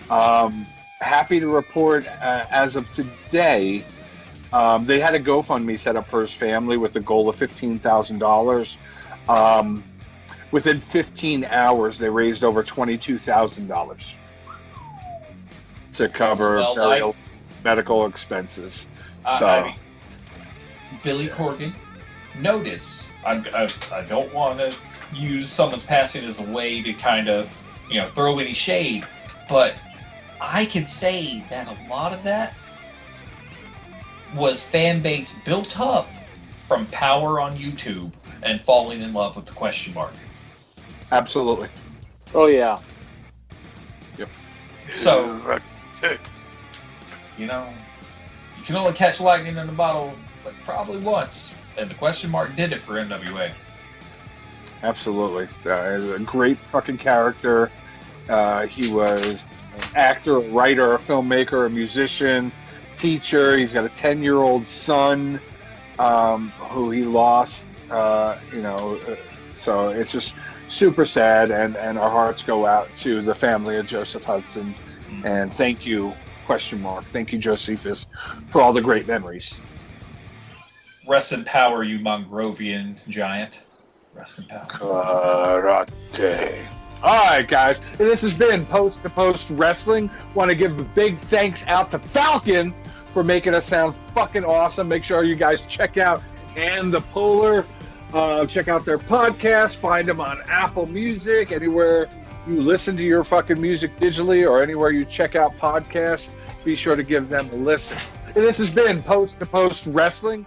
Happy to report, as of today, they had a GoFundMe set up for his family with a goal of $15,000. Within 15 hours, they raised over $22,000 to cover medical expenses. Billy Corgan, notice, I don't want to use someone's passing as a way to kind of, throw any shade, but I could say that a lot of that was fan base built up from power on YouTube and falling in love with the question mark. Absolutely. Oh, yeah. Yep. So, you can only catch lightning in a bottle, but probably once. And the question mark did it for NWA. Absolutely. A great fucking character. He was an actor, a writer, a filmmaker, a musician, teacher. He's got a 10-year-old son who he lost, so it's just super sad, and our hearts go out to the family of Joseph Hudson. And thank you, question mark. Thank you, Josephus, for all the great memories. Rest in power, you Mongrovian giant. Rest in power. Karate. All right, guys. This has been Post to Post Wrestling. Want to give a big thanks out to Falcon for making us sound fucking awesome. Make sure you guys check out And the Polar. Check out their podcast. Find them on Apple Music, anywhere you listen to your fucking music digitally, or anywhere you check out podcasts. Be sure to give them a listen. And this has been Post to Post Wrestling.